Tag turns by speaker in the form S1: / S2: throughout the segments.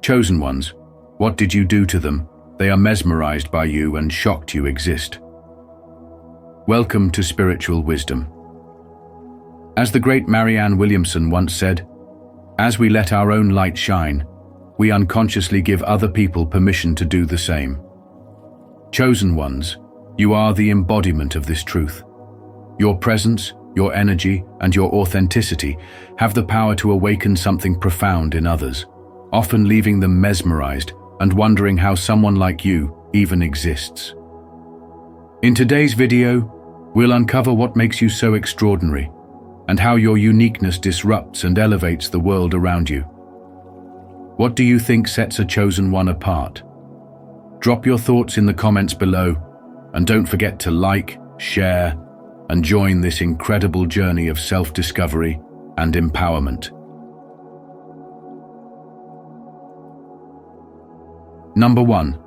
S1: Chosen ones, what did you do to them? They are mesmerized by you and shocked you exist. Welcome to spiritual wisdom. As the great Marianne Williamson once said, as we let our own light shine, we unconsciously give other people permission to do the same. Chosen ones, you are the embodiment of this truth. Your presence, your energy, and your authenticity have the power to awaken something profound in others, often leaving them mesmerized and wondering how someone like you even exists. In today's video, we'll uncover what makes you so extraordinary and how your uniqueness disrupts and elevates the world around you. What do you think sets a chosen one apart? Drop your thoughts in the comments below, and don't forget to like, share, and join this incredible journey of self-discovery and empowerment. Number 1.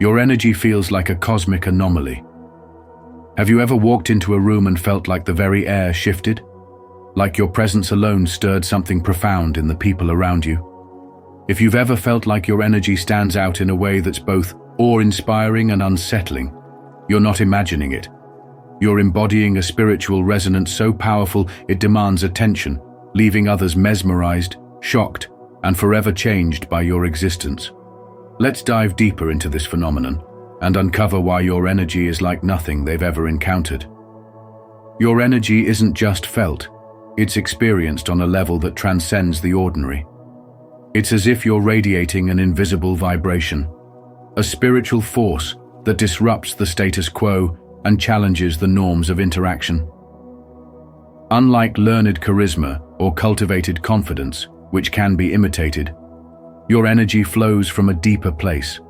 S1: Your energy feels like a cosmic anomaly. Have you ever walked into a room and felt like the very air shifted? Like your presence alone stirred something profound in the people around you? If you've ever felt like your energy stands out in a way that's both awe-inspiring and unsettling, you're not imagining it. You're embodying a spiritual resonance so powerful it demands attention, leaving others mesmerized, shocked, and forever changed by your existence. Let's dive deeper into this phenomenon and uncover why your energy is like nothing they've ever encountered. Your energy isn't just felt, it's experienced on a level that transcends the ordinary. It's as if you're radiating an invisible vibration, a spiritual force that disrupts the status quo and challenges the norms of interaction. Unlike learned charisma or cultivated confidence, which can be imitated, your energy flows from a deeper place,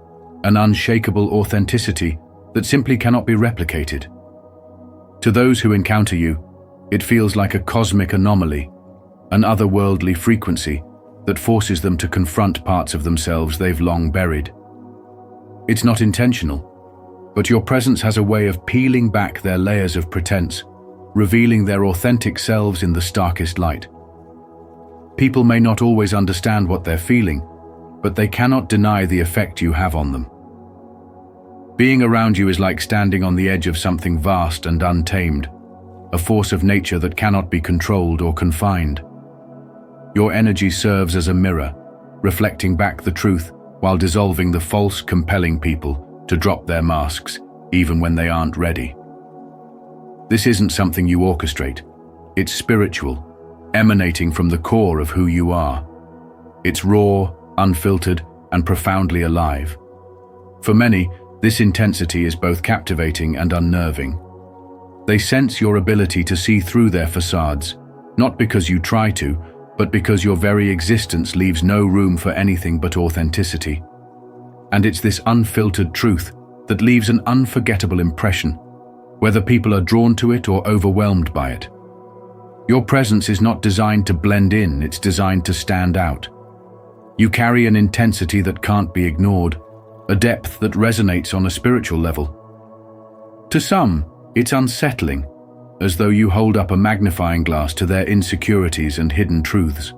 S1: an unshakable authenticity that simply cannot be replicated. To those who encounter you, it feels like a cosmic anomaly, an otherworldly frequency that forces them to confront parts of themselves they've long buried. It's not intentional, but your presence has a way of peeling back their layers of pretense, revealing their authentic selves in the starkest light. People may not always understand what they're feeling, but they cannot deny the effect you have on them. Being around you is like standing on the edge of something vast and untamed, a force of nature that cannot be controlled or confined. Your energy serves as a mirror, reflecting back the truth while dissolving the false, compelling people to drop their masks, even when they aren't ready. This isn't something you orchestrate. It's spiritual, emanating from the core of who you are. It's raw, unfiltered, and profoundly alive. For many, this intensity is both captivating and unnerving. They sense your ability to see through their facades, not because you try to, but because your very existence leaves no room for anything but authenticity. And it's this unfiltered truth that leaves an unforgettable impression, whether people are drawn to it or overwhelmed by it. Your presence is not designed to blend in, it's designed to stand out. You carry an intensity that can't be ignored, a depth that resonates on a spiritual level. To some, it's unsettling, as though you hold up a magnifying glass to their insecurities and hidden truths.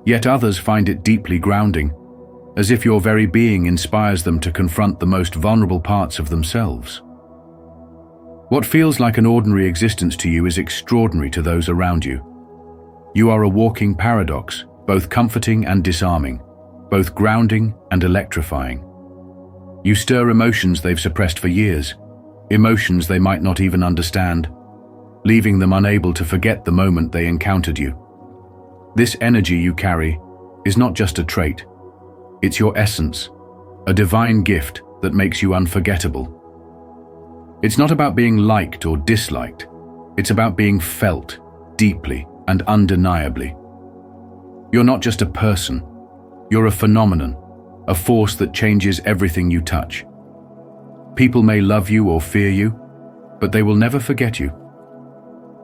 S1: Yet others find it deeply grounding, as if your very being inspires them to confront the most vulnerable parts of themselves. What feels like an ordinary existence to you is extraordinary to those around you. You are a walking paradox, both comforting and disarming, both grounding and electrifying. You stir emotions they've suppressed for years, emotions they might not even understand, leaving them unable to forget the moment they encountered you. This energy you carry is not just a trait, it's your essence, a divine gift that makes you unforgettable. It's not about being liked or disliked, it's about being felt deeply and undeniably. You're not just a person, you're a phenomenon, a force that changes everything you touch. People may love you or fear you, but they will never forget you.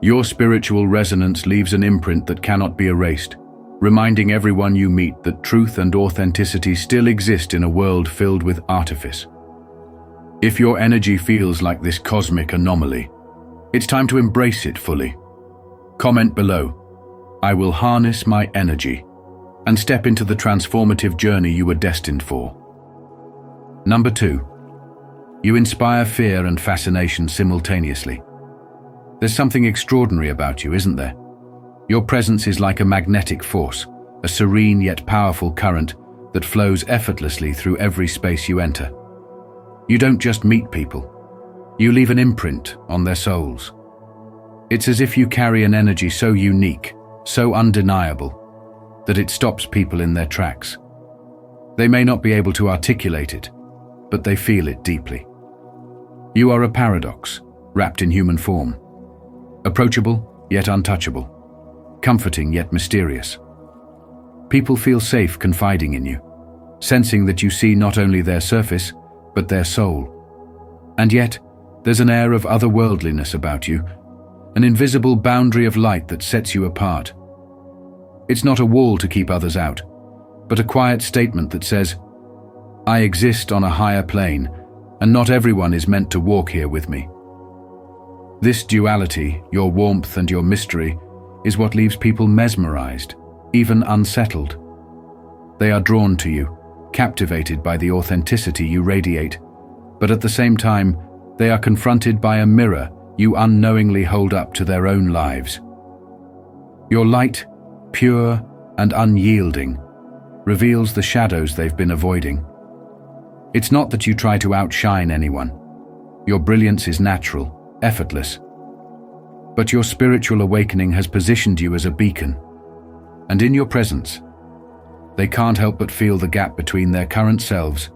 S1: Your spiritual resonance leaves an imprint that cannot be erased, reminding everyone you meet that truth and authenticity still exist in a world filled with artifice. If your energy feels like this cosmic anomaly, it's time to embrace it fully. Comment below, "I will harness my energy," and step into the transformative journey you were destined for. Number 2. You inspire fear and fascination simultaneously. There's something extraordinary about you, isn't there? Your presence is like a magnetic force, a serene yet powerful current that flows effortlessly through every space you enter. You don't just meet people, you leave an imprint on their souls. It's as if you carry an energy so unique, so undeniable, that it stops people in their tracks. They may not be able to articulate it, but they feel it deeply. You are a paradox, wrapped in human form. Approachable, yet untouchable. Comforting, yet mysterious. People feel safe confiding in you, sensing that you see not only their surface, but their soul. And yet, there's an air of otherworldliness about you, an invisible boundary of light that sets you apart. It's not a wall to keep others out, but a quiet statement that says, I exist on a higher plane, and not everyone is meant to walk here with me. This duality, your warmth and your mystery, is what leaves people mesmerized, even unsettled. They are drawn to you, captivated by the authenticity you radiate, but at the same time, they are confronted by a mirror you unknowingly hold up to their own lives. Your light, pure and unyielding, reveals the shadows they've been avoiding. It's not that you try to outshine anyone. Your brilliance is natural, effortless. But your spiritual awakening has positioned you as a beacon. And in your presence, they can't help but feel the gap between their current selves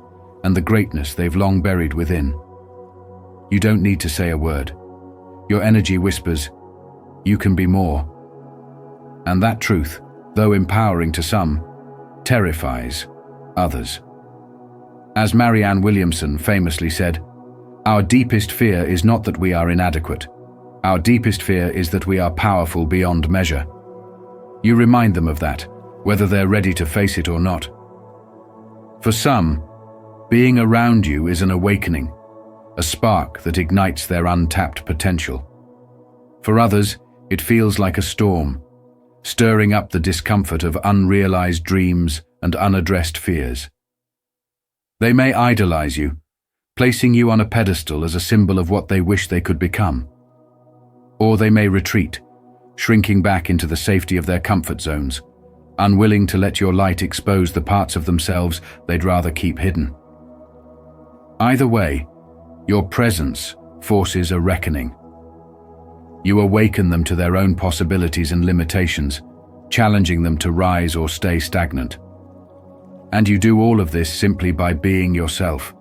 S1: and the greatness they've long buried within. You don't need to say a word. Your energy whispers, you can be more. And that truth, though empowering to some, terrifies others. As Marianne Williamson famously said, our deepest fear is not that we are inadequate. Our deepest fear is that we are powerful beyond measure. You remind them of that, whether they're ready to face it or not. For some, being around you is an awakening, a spark that ignites their untapped potential. For others, it feels like a storm, stirring up the discomfort of unrealized dreams and unaddressed fears. They may idolize you, placing you on a pedestal as a symbol of what they wish they could become. Or they may retreat, shrinking back into the safety of their comfort zones, unwilling to let your light expose the parts of themselves they'd rather keep hidden. Either way, your presence forces a reckoning. You awaken them to their own possibilities and limitations, challenging them to rise or stay stagnant. And you do all of this simply by being yourself.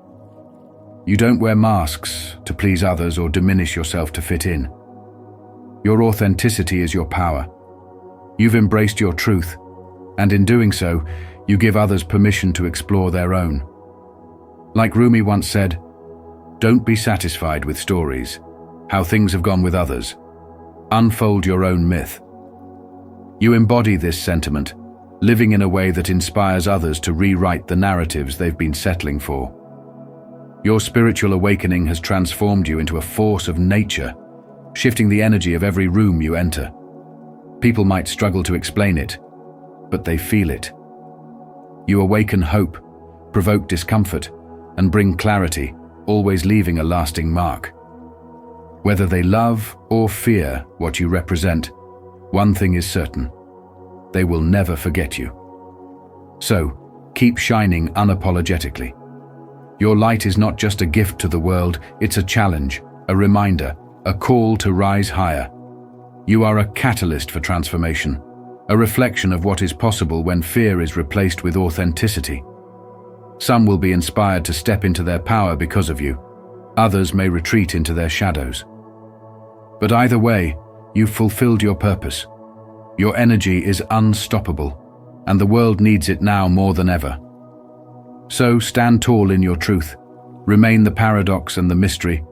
S1: You don't wear masks to please others or diminish yourself to fit in. Your authenticity is your power. You've embraced your truth, and in doing so, you give others permission to explore their own. Like Rumi once said, don't be satisfied with stories, how things have gone with others. Unfold your own myth. You embody this sentiment, living in a way that inspires others to rewrite the narratives they've been settling for. Your spiritual awakening has transformed you into a force of nature, shifting the energy of every room you enter. People might struggle to explain it, but they feel it. You awaken hope, provoke discomfort, and bring clarity, always leaving a lasting mark. Whether they love or fear what you represent, one thing is certain: they will never forget you. So, keep shining unapologetically. Your light is not just a gift to the world, it's a challenge, a reminder, a call to rise higher. You are a catalyst for transformation, a reflection of what is possible when fear is replaced with authenticity. Some will be inspired to step into their power because of you. Others may retreat into their shadows. But either way, you've fulfilled your purpose. Your energy is unstoppable, and the world needs it now more than ever. So stand tall in your truth, remain the paradox and the mystery,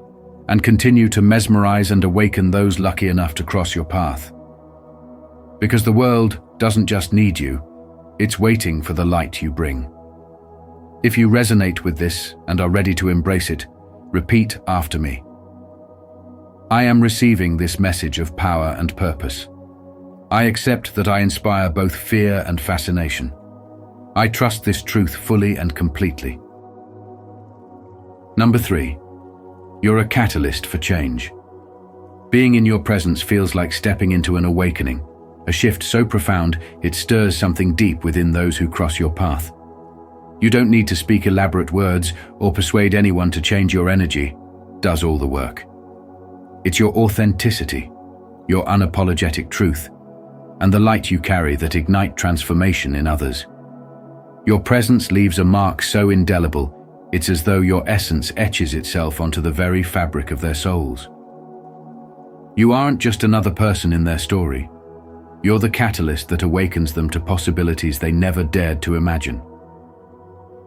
S1: and continue to mesmerize and awaken those lucky enough to cross your path. Because the world doesn't just need you, it's waiting for the light you bring. If you resonate with this and are ready to embrace it, repeat after me. I am receiving this message of power and purpose. I accept that I inspire both fear and fascination. I trust this truth fully and completely. Number 3. You're a catalyst for change. Being in your presence feels like stepping into an awakening, a shift so profound it stirs something deep within those who cross your path. You don't need to speak elaborate words or persuade anyone to change. Your energy does all the work. It's your authenticity, your unapologetic truth, and the light you carry that ignite transformation in others. Your presence leaves a mark so indelible, it's as though your essence etches itself onto the very fabric of their souls. You aren't just another person in their story. You're the catalyst that awakens them to possibilities they never dared to imagine.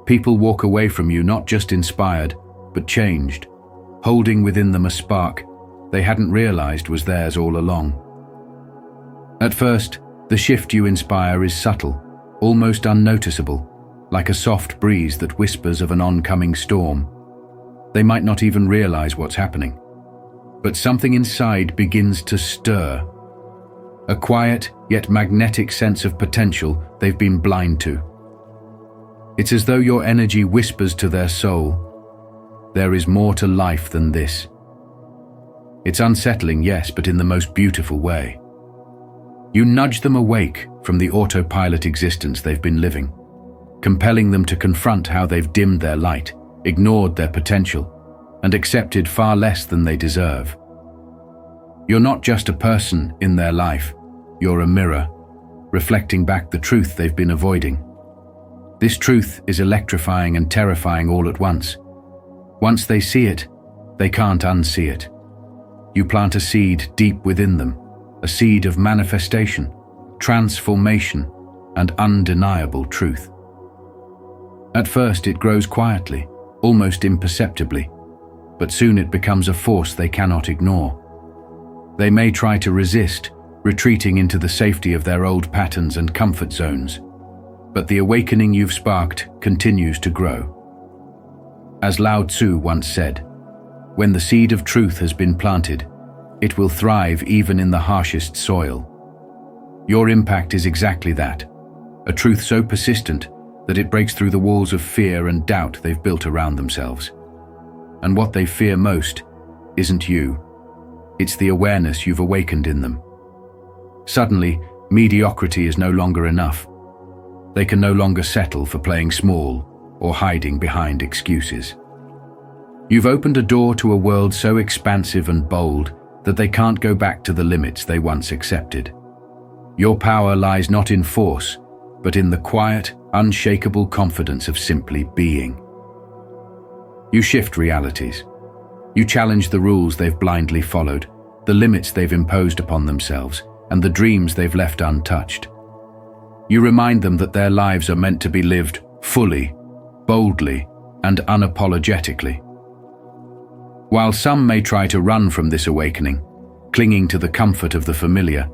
S1: People walk away from you not just inspired, but changed, holding within them a spark they hadn't realized was theirs all along. At first, the shift you inspire is subtle, almost unnoticeable, like a soft breeze that whispers of an oncoming storm. They might not even realize what's happening. But something inside begins to stir. A quiet yet magnetic sense of potential they've been blind to. It's as though your energy whispers to their soul, there is more to life than this. It's unsettling, yes, but in the most beautiful way. You nudge them awake from the autopilot existence they've been living, compelling them to confront how they've dimmed their light, ignored their potential, and accepted far less than they deserve. You're not just a person in their life, you're a mirror, reflecting back the truth they've been avoiding. This truth is electrifying and terrifying all at once. Once they see it, they can't unsee it. You plant a seed deep within them, a seed of manifestation, transformation, and undeniable truth. At first it grows quietly, almost imperceptibly, but soon it becomes a force they cannot ignore. They may try to resist, retreating into the safety of their old patterns and comfort zones, but the awakening you've sparked continues to grow. As Lao Tzu once said, when the seed of truth has been planted, it will thrive even in the harshest soil. Your impact is exactly that, a truth so persistent that it breaks through the walls of fear and doubt they've built around themselves. And what they fear most isn't you, it's the awareness you've awakened in them. Suddenly, mediocrity is no longer enough. They can no longer settle for playing small or hiding behind excuses. You've opened a door to a world so expansive and bold that they can't go back to the limits they once accepted. Your power lies not in force, but in the quiet, unshakable confidence of simply being. You shift realities. You challenge the rules they've blindly followed, the limits they've imposed upon themselves, and the dreams they've left untouched. You remind them that their lives are meant to be lived fully, boldly, and unapologetically. While some may try to run from this awakening, clinging to the comfort of the familiar,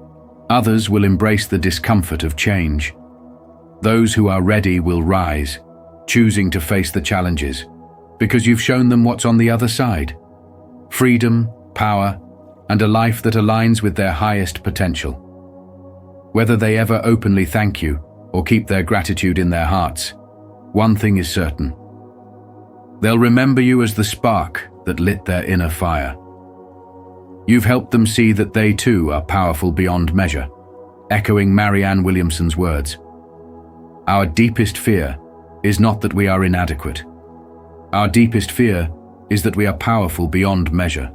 S1: others will embrace the discomfort of change. Those who are ready will rise, choosing to face the challenges, because you've shown them what's on the other side. Freedom, power, and a life that aligns with their highest potential. Whether they ever openly thank you or keep their gratitude in their hearts, one thing is certain. They'll remember you as the spark that lit their inner fire. You've helped them see that they too are powerful beyond measure, echoing Marianne Williamson's words. Our deepest fear is not that we are inadequate. Our deepest fear is that we are powerful beyond measure.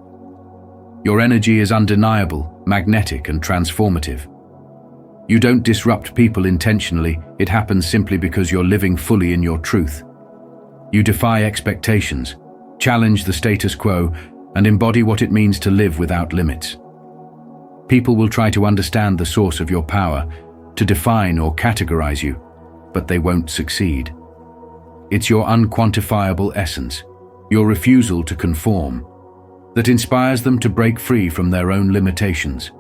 S1: Your energy is undeniable, magnetic, and transformative. You don't disrupt people intentionally, it happens simply because you're living fully in your truth. You defy expectations, challenge the status quo, and embody what it means to live without limits. People will try to understand the source of your power, to define or categorize you, but they won't succeed. It's your unquantifiable essence, your refusal to conform, that inspires them to break free from their own limitations.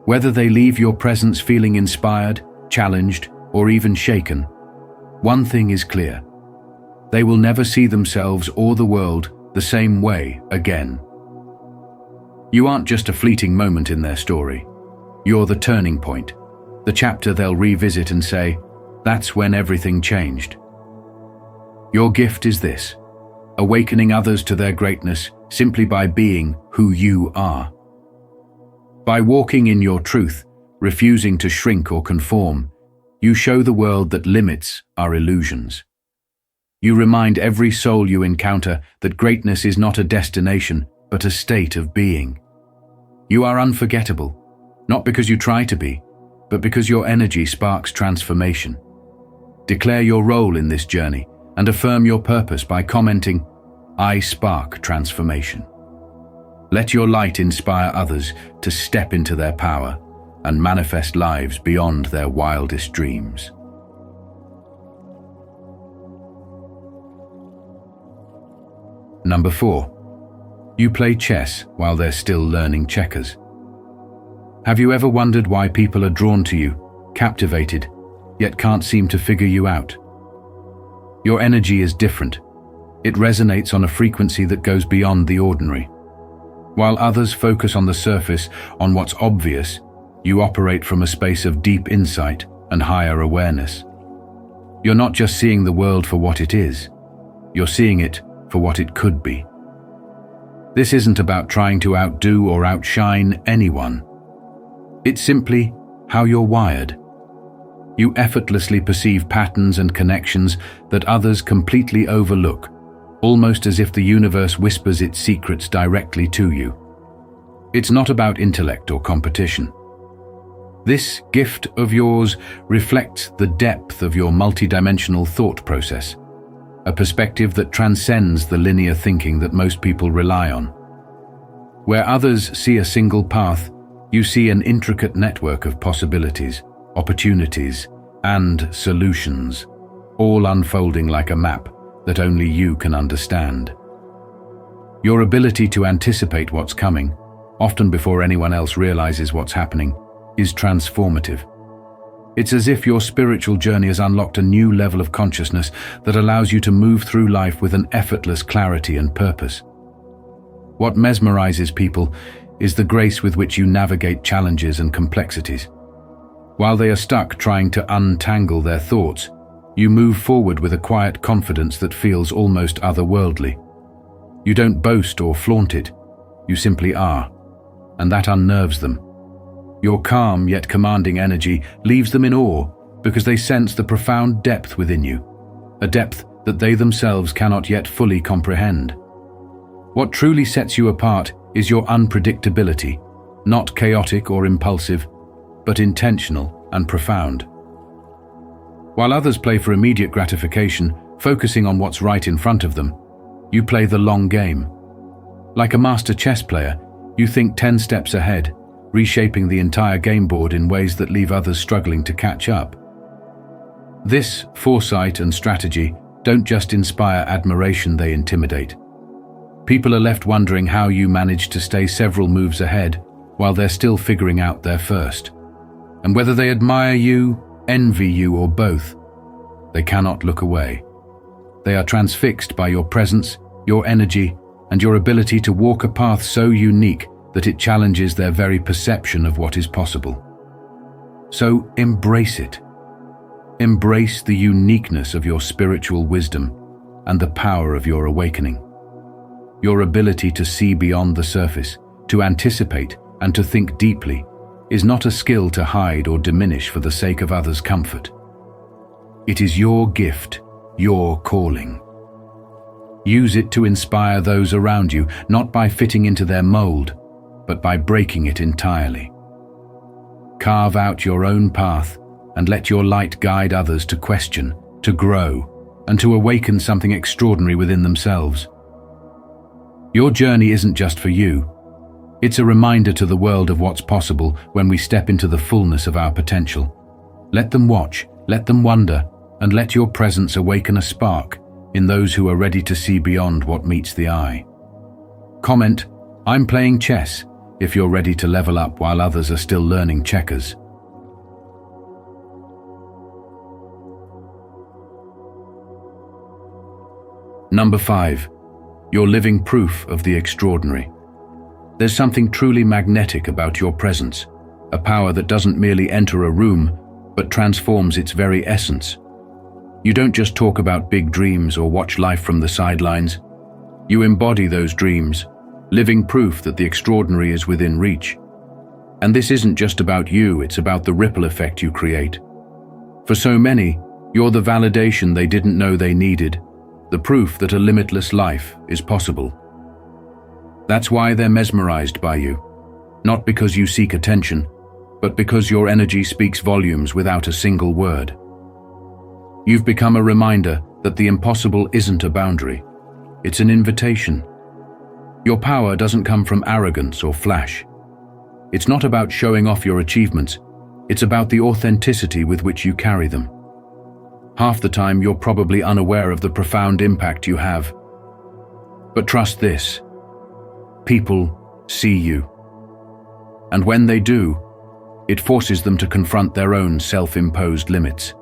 S1: Whether they leave your presence feeling inspired, challenged, or even shaken, one thing is clear. They will never see themselves or the world the same way again. You aren't just a fleeting moment in their story. You're the turning point, the chapter they'll revisit and say, That's when everything changed. Your gift is this: awakening others to their greatness simply by being who you are. By walking in your truth, refusing to shrink or conform, you show the world that limits are illusions. You remind every soul you encounter that greatness is not a destination, but a state of being. You are unforgettable, not because you try to be, but because your energy sparks transformation. Declare your role in this journey and affirm your purpose by commenting, "I spark transformation." Let your light inspire others to step into their power and manifest lives beyond their wildest dreams. Number 4. You play chess while they're still learning checkers. Have you ever wondered why people are drawn to you, captivated, yet can't seem to figure you out? Your energy is different. It resonates on a frequency that goes beyond the ordinary. While others focus on the surface, on what's obvious, you operate from a space of deep insight and higher awareness. You're not just seeing the world for what it is, you're seeing it for what it could be. This isn't about trying to outdo or outshine anyone. It's simply how you're wired. You effortlessly perceive patterns and connections that others completely overlook, almost as if the universe whispers its secrets directly to you. It's not about intellect or competition. This gift of yours reflects the depth of your multidimensional thought process, a perspective that transcends the linear thinking that most people rely on. Where others see a single path, you see an intricate network of possibilities, opportunities, and solutions, all unfolding like a map that only you can understand. Your ability to anticipate what's coming, often before anyone else realizes what's happening, is transformative. It's as if your spiritual journey has unlocked a new level of consciousness that allows you to move through life with an effortless clarity and purpose. What mesmerizes people is the grace with which you navigate challenges and complexities. While they are stuck trying to untangle their thoughts, you move forward with a quiet confidence that feels almost otherworldly. You don't boast or flaunt it, you simply are, and that unnerves them. Your calm yet commanding energy leaves them in awe because they sense the profound depth within you, a depth that they themselves cannot yet fully comprehend. What truly sets you apart is your unpredictability, not chaotic or impulsive, but intentional and profound. While others play for immediate gratification, focusing on what's right in front of them, you play the long game. Like a master chess player, you think 10 steps ahead, reshaping the entire game board in ways that leave others struggling to catch up. This foresight and strategy don't just inspire admiration, they intimidate. People are left wondering how you manage to stay several moves ahead while they're still figuring out their first. And whether they admire you, envy you, or both, they cannot look away. They are transfixed by your presence, your energy, and your ability to walk a path so unique that it challenges their very perception of what is possible. So embrace it. Embrace the uniqueness of your spiritual wisdom and the power of your awakening. Your ability to see beyond the surface, to anticipate, and to think deeply is not a skill to hide or diminish for the sake of others' comfort. It is your gift, your calling. Use it to inspire those around you, not by fitting into their mold, but by breaking it entirely. Carve out your own path and let your light guide others to question, to grow, and to awaken something extraordinary within themselves. Your journey isn't just for you. It's a reminder to the world of what's possible when we step into the fullness of our potential. Let them watch, let them wonder, and let your presence awaken a spark in those who are ready to see beyond what meets the eye. Comment, "I'm playing chess," if you're ready to level up while others are still learning checkers. Number 5. You're living proof of the extraordinary. There's something truly magnetic about your presence, a power that doesn't merely enter a room, but transforms its very essence. You don't just talk about big dreams or watch life from the sidelines. You embody those dreams, living proof that the extraordinary is within reach. And this isn't just about you, it's about the ripple effect you create. For so many, you're the validation they didn't know they needed, the proof that a limitless life is possible. That's why they're mesmerized by you, not because you seek attention, but because your energy speaks volumes without a single word. You've become a reminder that the impossible isn't a boundary, it's an invitation. Your power doesn't come from arrogance or flash. It's not about showing off your achievements, it's about the authenticity with which you carry them. Half the time you're probably unaware of the profound impact you have. But trust this, people see you. And when they do, it forces them to confront their own self-imposed limits.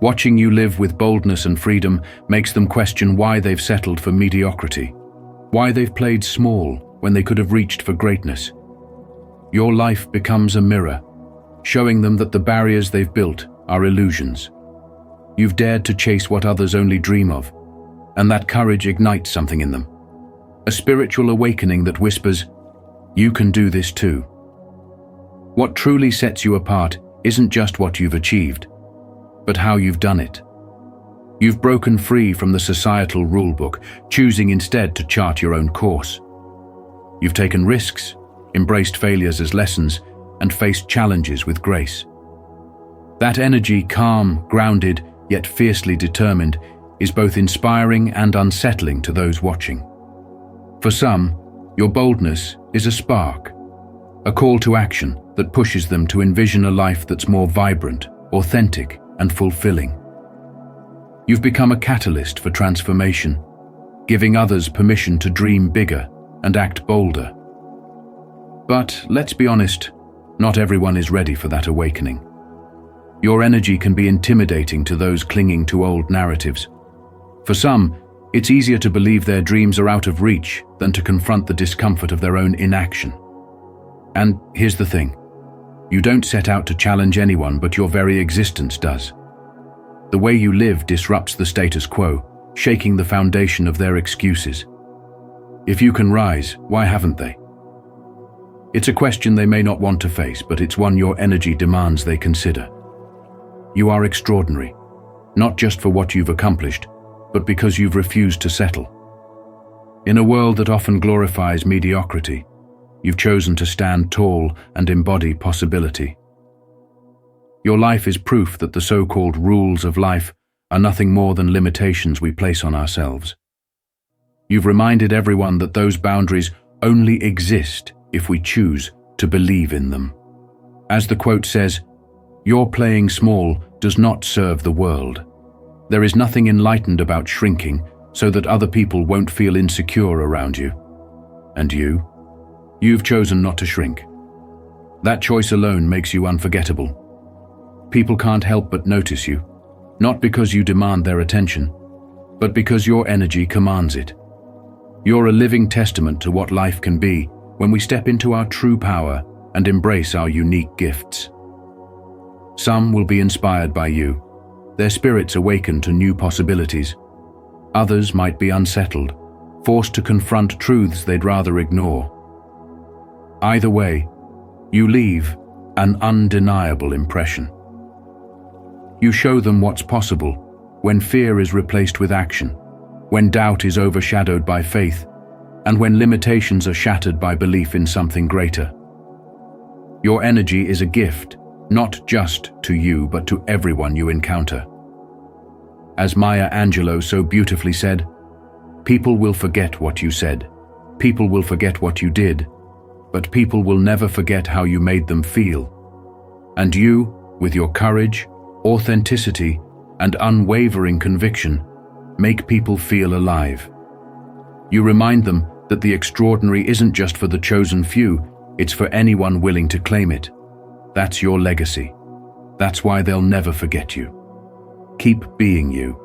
S1: Watching you live with boldness and freedom makes them question why they've settled for mediocrity, why they've played small when they could have reached for greatness. Your life becomes a mirror, showing them that the barriers they've built are illusions. You've dared to chase what others only dream of, and that courage ignites something in them. A spiritual awakening that whispers, "You can do this too." What truly sets you apart isn't just what you've achieved, but how you've done it. You've broken free from the societal rulebook, choosing instead to chart your own course. You've taken risks, embraced failures as lessons, and faced challenges with grace. That energy, calm, grounded, yet fiercely determined, is both inspiring and unsettling to those watching. For some, your boldness is a spark, a call to action that pushes them to envision a life that's more vibrant, authentic, and fulfilling. You've become a catalyst for transformation, giving others permission to dream bigger and act bolder. But let's be honest, not everyone is ready for that awakening. Your energy can be intimidating to those clinging to old narratives. For some, it's easier to believe their dreams are out of reach than to confront the discomfort of their own inaction. And here's the thing. You don't set out to challenge anyone, but your very existence does. The way you live disrupts the status quo, shaking the foundation of their excuses. If you can rise, why haven't they? It's a question they may not want to face, but it's one your energy demands they consider. You are extraordinary, not just for what you've accomplished, but because you've refused to settle. In a world that often glorifies mediocrity, you've chosen to stand tall and embody possibility. Your life is proof that the so-called rules of life are nothing more than limitations we place on ourselves. You've reminded everyone that those boundaries only exist if we choose to believe in them. As the quote says, "Your playing small does not serve the world." There is nothing enlightened about shrinking so that other people won't feel insecure around you. And you've chosen not to shrink. That choice alone makes you unforgettable. People can't help but notice you, not because you demand their attention, but because your energy commands it. You're a living testament to what life can be when we step into our true power and embrace our unique gifts. Some will be inspired by you, their spirits awaken to new possibilities. Others might be unsettled, forced to confront truths they'd rather ignore. Either way, you leave an undeniable impression. You show them what's possible when fear is replaced with action, when doubt is overshadowed by faith, and when limitations are shattered by belief in something greater. Your energy is a gift, not just to you, but to everyone you encounter. As Maya Angelou so beautifully said, "People will forget what you said, people will forget what you did, but people will never forget how you made them feel." And you, with your courage, authenticity, and unwavering conviction, make people feel alive. You remind them that the extraordinary isn't just for the chosen few, it's for anyone willing to claim it. That's your legacy. That's why they'll never forget you. Keep being you.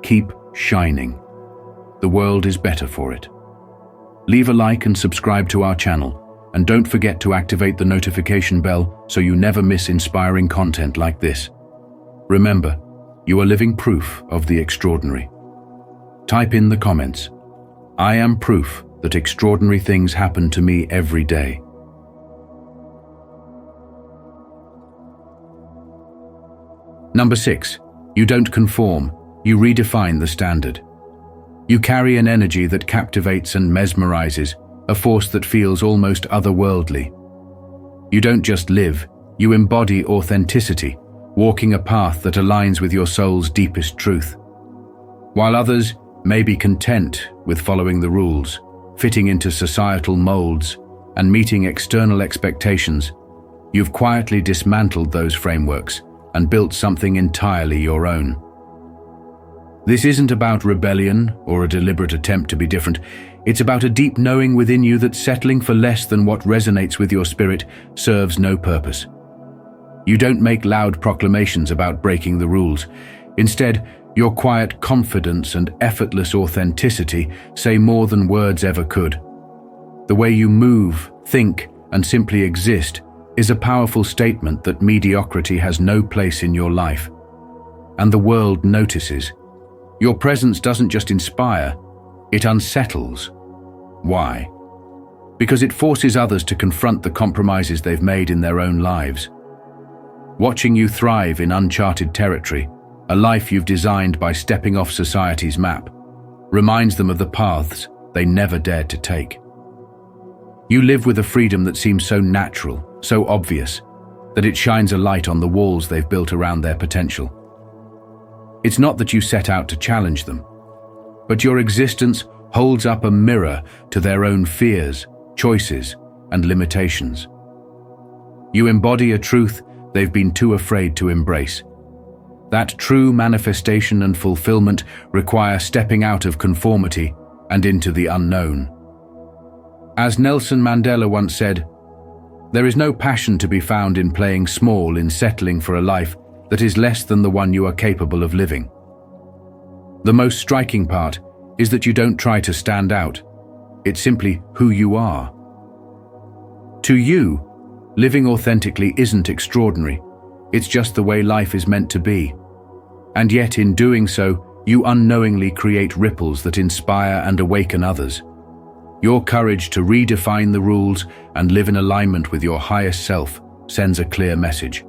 S1: Keep shining. The world is better for it. Leave a like and subscribe to our channel. and don't forget to activate the notification bell so you never miss inspiring content like this. Remember, you are living proof of the extraordinary. Type in the comments, "I am proof that extraordinary things happen to me every day." Number 6. You don't conform, you redefine the standard. You carry an energy that captivates and mesmerizes, a force that feels almost otherworldly. You don't just live, you embody authenticity, walking a path that aligns with your soul's deepest truth. While others may be content with following the rules, fitting into societal molds, and meeting external expectations, you've quietly dismantled those frameworks and built something entirely your own. This isn't about rebellion or a deliberate attempt to be different. It's about a deep knowing within you that settling for less than what resonates with your spirit serves no purpose. You don't make loud proclamations about breaking the rules. Instead, your quiet confidence and effortless authenticity say more than words ever could. The way you move, think, and simply exist is a powerful statement that mediocrity has no place in your life. And the world notices. Your presence doesn't just inspire, it unsettles. Why? Because it forces others to confront the compromises they've made in their own lives. Watching you thrive in uncharted territory, a life you've designed by stepping off society's map, reminds them of the paths they never dared to take. You live with a freedom that seems so natural, so obvious, that it shines a light on the walls they've built around their potential. It's not that you set out to challenge them, but your existence holds up a mirror to their own fears, choices, and limitations. You embody a truth they've been too afraid to embrace. That true manifestation and fulfillment require stepping out of conformity and into the unknown. As Nelson Mandela once said, "There is no passion to be found in playing small, in settling for a life that is less than the one you are capable of living." The most striking part is that you don't try to stand out. It's simply who you are. To you, living authentically isn't extraordinary. It's just the way life is meant to be. And yet, in doing so, you unknowingly create ripples that inspire and awaken others. Your courage to redefine the rules and live in alignment with your highest self sends a clear message.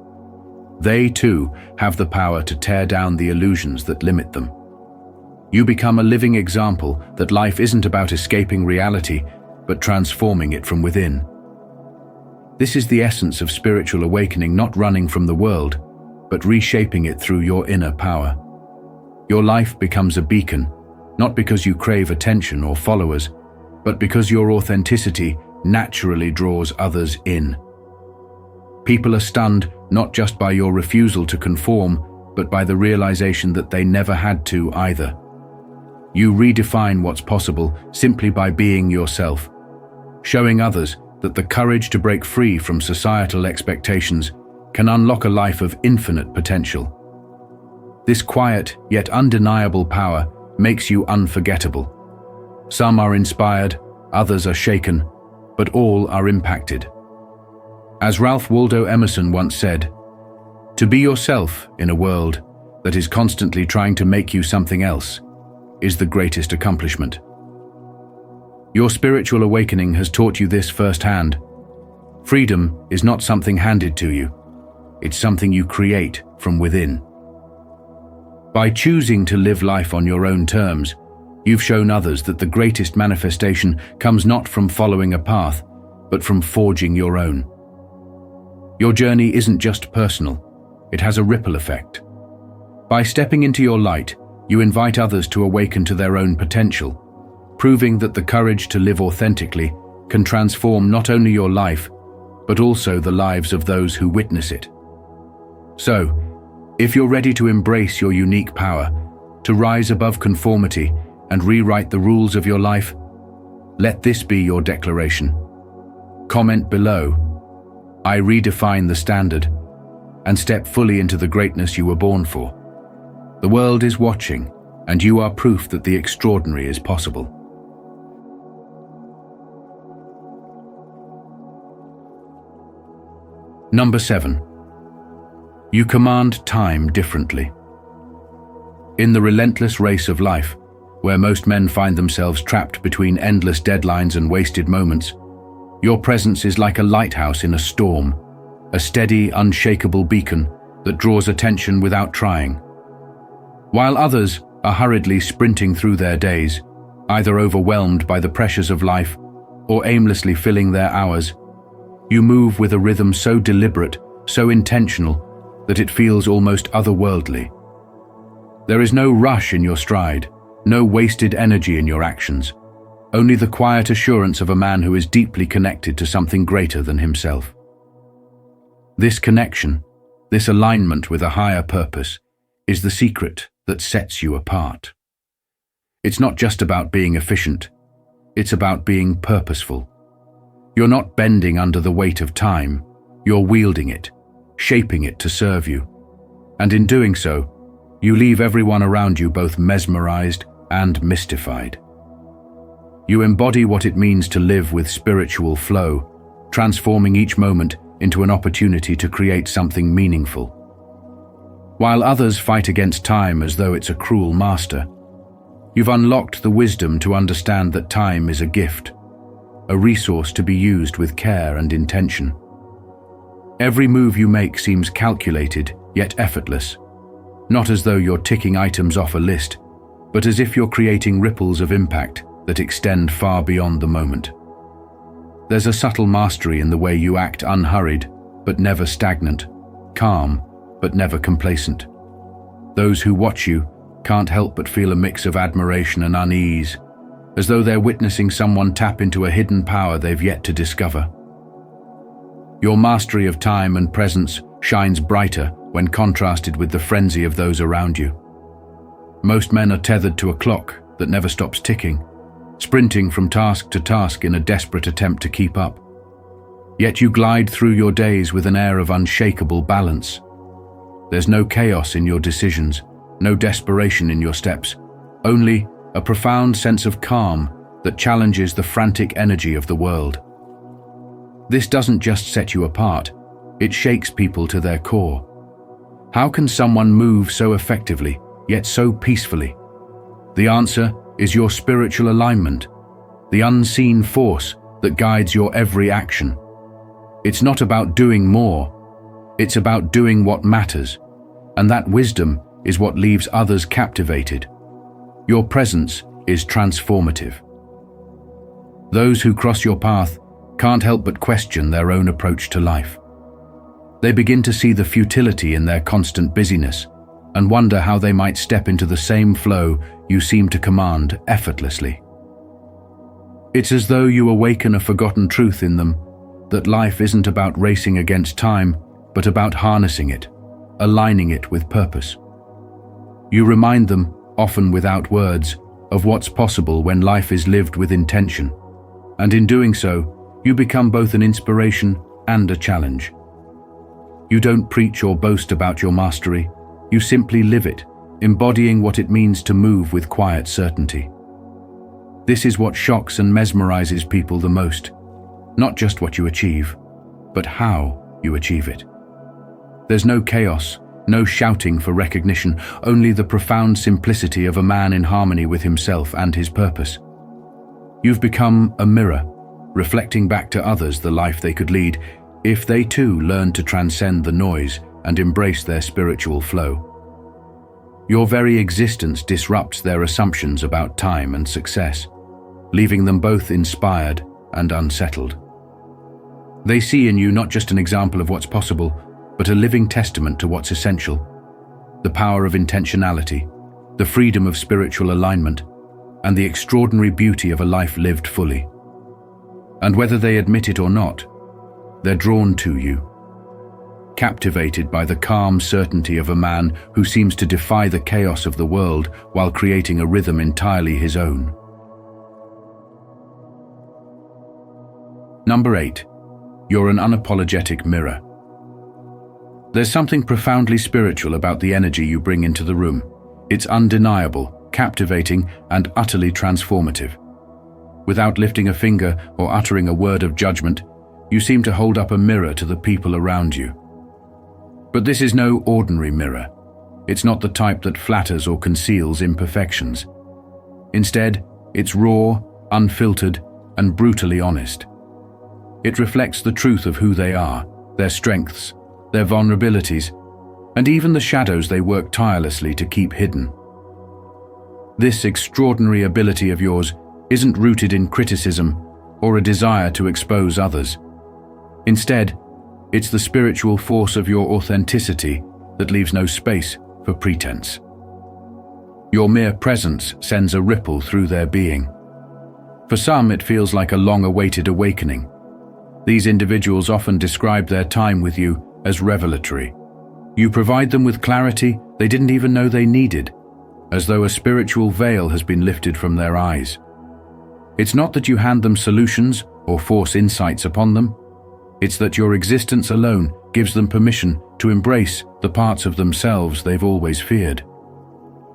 S1: They, too, have the power to tear down the illusions that limit them. You become a living example that life isn't about escaping reality, but transforming it from within. This is the essence of spiritual awakening, not running from the world, but reshaping it through your inner power. Your life becomes a beacon, not because you crave attention or followers, but because your authenticity naturally draws others in. People are stunned not just by your refusal to conform, but by the realization that they never had to either. You redefine what's possible simply by being yourself, showing others that the courage to break free from societal expectations can unlock a life of infinite potential. This quiet yet undeniable power makes you unforgettable. Some are inspired, others are shaken, but all are impacted. As Ralph Waldo Emerson once said, "To be yourself in a world that is constantly trying to make you something else is the greatest accomplishment." Your spiritual awakening has taught you this firsthand. Freedom is not something handed to you. It's something you create from within. By choosing to live life on your own terms, you've shown others that the greatest manifestation comes not from following a path, but from forging your own. Your journey isn't just personal, it has a ripple effect. By stepping into your light, you invite others to awaken to their own potential, proving that the courage to live authentically can transform not only your life, but also the lives of those who witness it. So, if you're ready to embrace your unique power, to rise above conformity and rewrite the rules of your life, let this be your declaration. Comment below, "I redefine the standard," and step fully into the greatness you were born for. The world is watching, and you are proof that the extraordinary is possible. Number 7. You command time differently. In the relentless race of life, where most men find themselves trapped between endless deadlines and wasted moments, your presence is like a lighthouse in a storm, a steady, unshakable beacon that draws attention without trying. While others are hurriedly sprinting through their days, either overwhelmed by the pressures of life or aimlessly filling their hours, you move with a rhythm so deliberate, so intentional, that it feels almost otherworldly. There is no rush in your stride, no wasted energy in your actions, only the quiet assurance of a man who is deeply connected to something greater than himself. This connection, this alignment with a higher purpose, is the secret that sets you apart. It's not just about being efficient, it's about being purposeful. You're not bending under the weight of time, you're wielding it, shaping it to serve you. And in doing so, you leave everyone around you both mesmerized and mystified. You embody what it means to live with spiritual flow, transforming each moment into an opportunity to create something meaningful. While others fight against time as though it's a cruel master, you've unlocked the wisdom to understand that time is a gift, a resource to be used with care and intention. Every move you make seems calculated, yet effortless, not as though you're ticking items off a list, but as if you're creating ripples of impact that extend far beyond the moment. There's a subtle mastery in the way you act, unhurried, but never stagnant, calm, but never complacent. Those who watch you can't help but feel a mix of admiration and unease, as though they're witnessing someone tap into a hidden power they've yet to discover. Your mastery of time and presence shines brighter when contrasted with the frenzy of those around you. Most men are tethered to a clock that never stops ticking, sprinting from task to task in a desperate attempt to keep up. Yet you glide through your days with an air of unshakable balance. There's no chaos in your decisions, no desperation in your steps, only a profound sense of calm that challenges the frantic energy of the world. This doesn't just set you apart, it shakes people to their core. How can someone move so effectively, yet so peacefully? The answer is your spiritual alignment, the unseen force that guides your every action. It's not about doing more, it's about doing what matters, and that wisdom is what leaves others captivated. Your presence is transformative. Those who cross your path can't help but question their own approach to life. They begin to see the futility in their constant busyness and wonder how they might step into the same flow you seem to command effortlessly. It's as though you awaken a forgotten truth in them, that life isn't about racing against time, but about harnessing it, aligning it with purpose. You remind them, often without words, of what's possible when life is lived with intention, and in doing so, you become both an inspiration and a challenge. You don't preach or boast about your mastery, you simply live it, embodying what it means to move with quiet certainty. This is what shocks and mesmerizes people the most, not just what you achieve, but how you achieve it. There's no chaos, no shouting for recognition, only the profound simplicity of a man in harmony with himself and his purpose. You've become a mirror, reflecting back to others the life they could lead if they too learn to transcend the noise and embrace their spiritual flow. Your very existence disrupts their assumptions about time and success, leaving them both inspired and unsettled. They see in you not just an example of what's possible, but a living testament to what's essential: the power of intentionality, the freedom of spiritual alignment, and the extraordinary beauty of a life lived fully. And whether they admit it or not, they're drawn to you, captivated by the calm certainty of a man who seems to defy the chaos of the world while creating a rhythm entirely his own. Number 8. You're an unapologetic mirror. There's something profoundly spiritual about the energy you bring into the room. It's undeniable, captivating, and utterly transformative. Without lifting a finger or uttering a word of judgment, you seem to hold up a mirror to the people around you. But this is no ordinary mirror. It's not the type that flatters or conceals imperfections. Instead, it's raw, unfiltered, and brutally honest. It reflects the truth of who they are, their strengths, their vulnerabilities, and even the shadows they work tirelessly to keep hidden. This extraordinary ability of yours isn't rooted in criticism or a desire to expose others. Instead, it's the spiritual force of your authenticity that leaves no space for pretense. Your mere presence sends a ripple through their being. For some, it feels like a long-awaited awakening. These individuals often describe their time with you as revelatory. You provide them with clarity they didn't even know they needed, as though a spiritual veil has been lifted from their eyes. It's not that you hand them solutions or force insights upon them. It's that your existence alone gives them permission to embrace the parts of themselves they've always feared.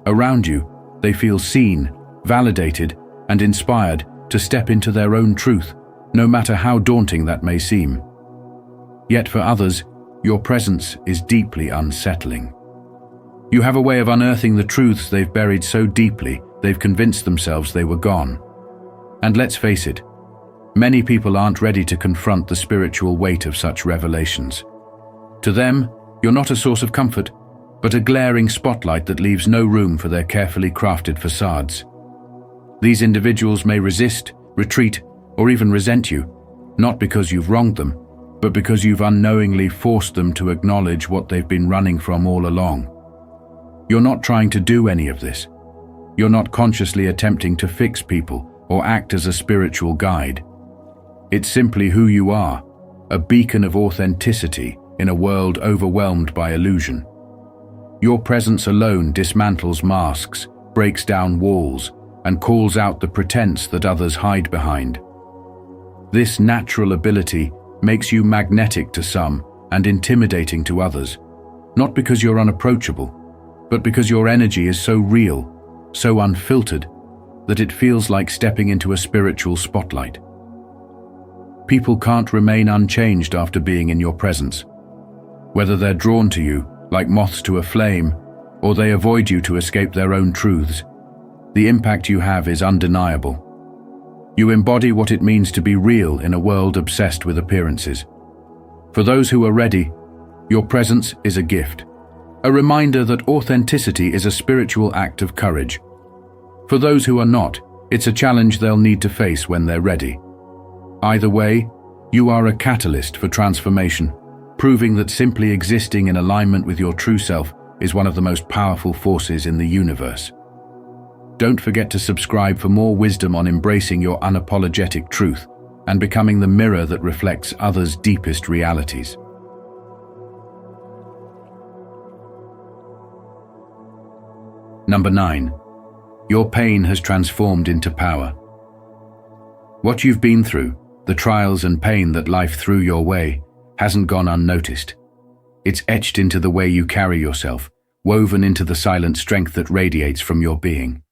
S1: Around you, they feel seen, validated, and inspired to step into their own truth, no matter how daunting that may seem. Yet for others, your presence is deeply unsettling. You have a way of unearthing the truths they've buried so deeply they've convinced themselves they were gone. And let's face it, many people aren't ready to confront the spiritual weight of such revelations. To them, you're not a source of comfort, but a glaring spotlight that leaves no room for their carefully crafted facades. These individuals may resist, retreat, or even resent you, not because you've wronged them, but because you've unknowingly forced them to acknowledge what they've been running from all along. You're not trying to do any of this. You're not consciously attempting to fix people or act as a spiritual guide. It's simply who you are, a beacon of authenticity in a world overwhelmed by illusion. Your presence alone dismantles masks, breaks down walls, and calls out the pretense that others hide behind. This natural ability makes you magnetic to some and intimidating to others, not because you're unapproachable, but because your energy is so real, so unfiltered, that it feels like stepping into a spiritual spotlight. People can't remain unchanged after being in your presence. Whether they're drawn to you, like moths to a flame, or they avoid you to escape their own truths, the impact you have is undeniable. You embody what it means to be real in a world obsessed with appearances. For those who are ready, your presence is a gift, a reminder that authenticity is a spiritual act of courage. For those who are not, it's a challenge they'll need to face when they're ready. Either way, you are a catalyst for transformation, proving that simply existing in alignment with your true self is one of the most powerful forces in the universe. Don't forget to subscribe for more wisdom on embracing your unapologetic truth and becoming the mirror that reflects others' deepest realities. Number 9. Your pain has transformed into power. What you've been through, the trials and pain that life threw your way, hasn't gone unnoticed. It's etched into the way you carry yourself, woven into the silent strength that radiates from your being.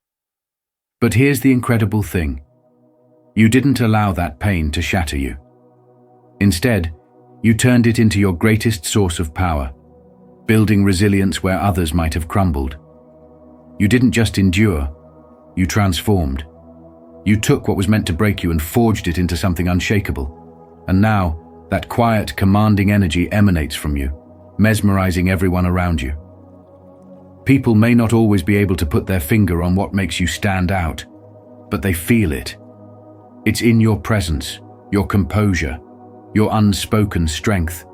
S1: But here's the incredible thing. You didn't allow that pain to shatter you. Instead, you turned it into your greatest source of power, building resilience where others might have crumbled. You didn't just endure, you transformed. You took what was meant to break you and forged it into something unshakable. And now, that quiet, commanding energy emanates from you, mesmerizing everyone around you. People may not always be able to put their finger on what makes you stand out, but they feel it. It's in your presence, your composure, your unspoken strength,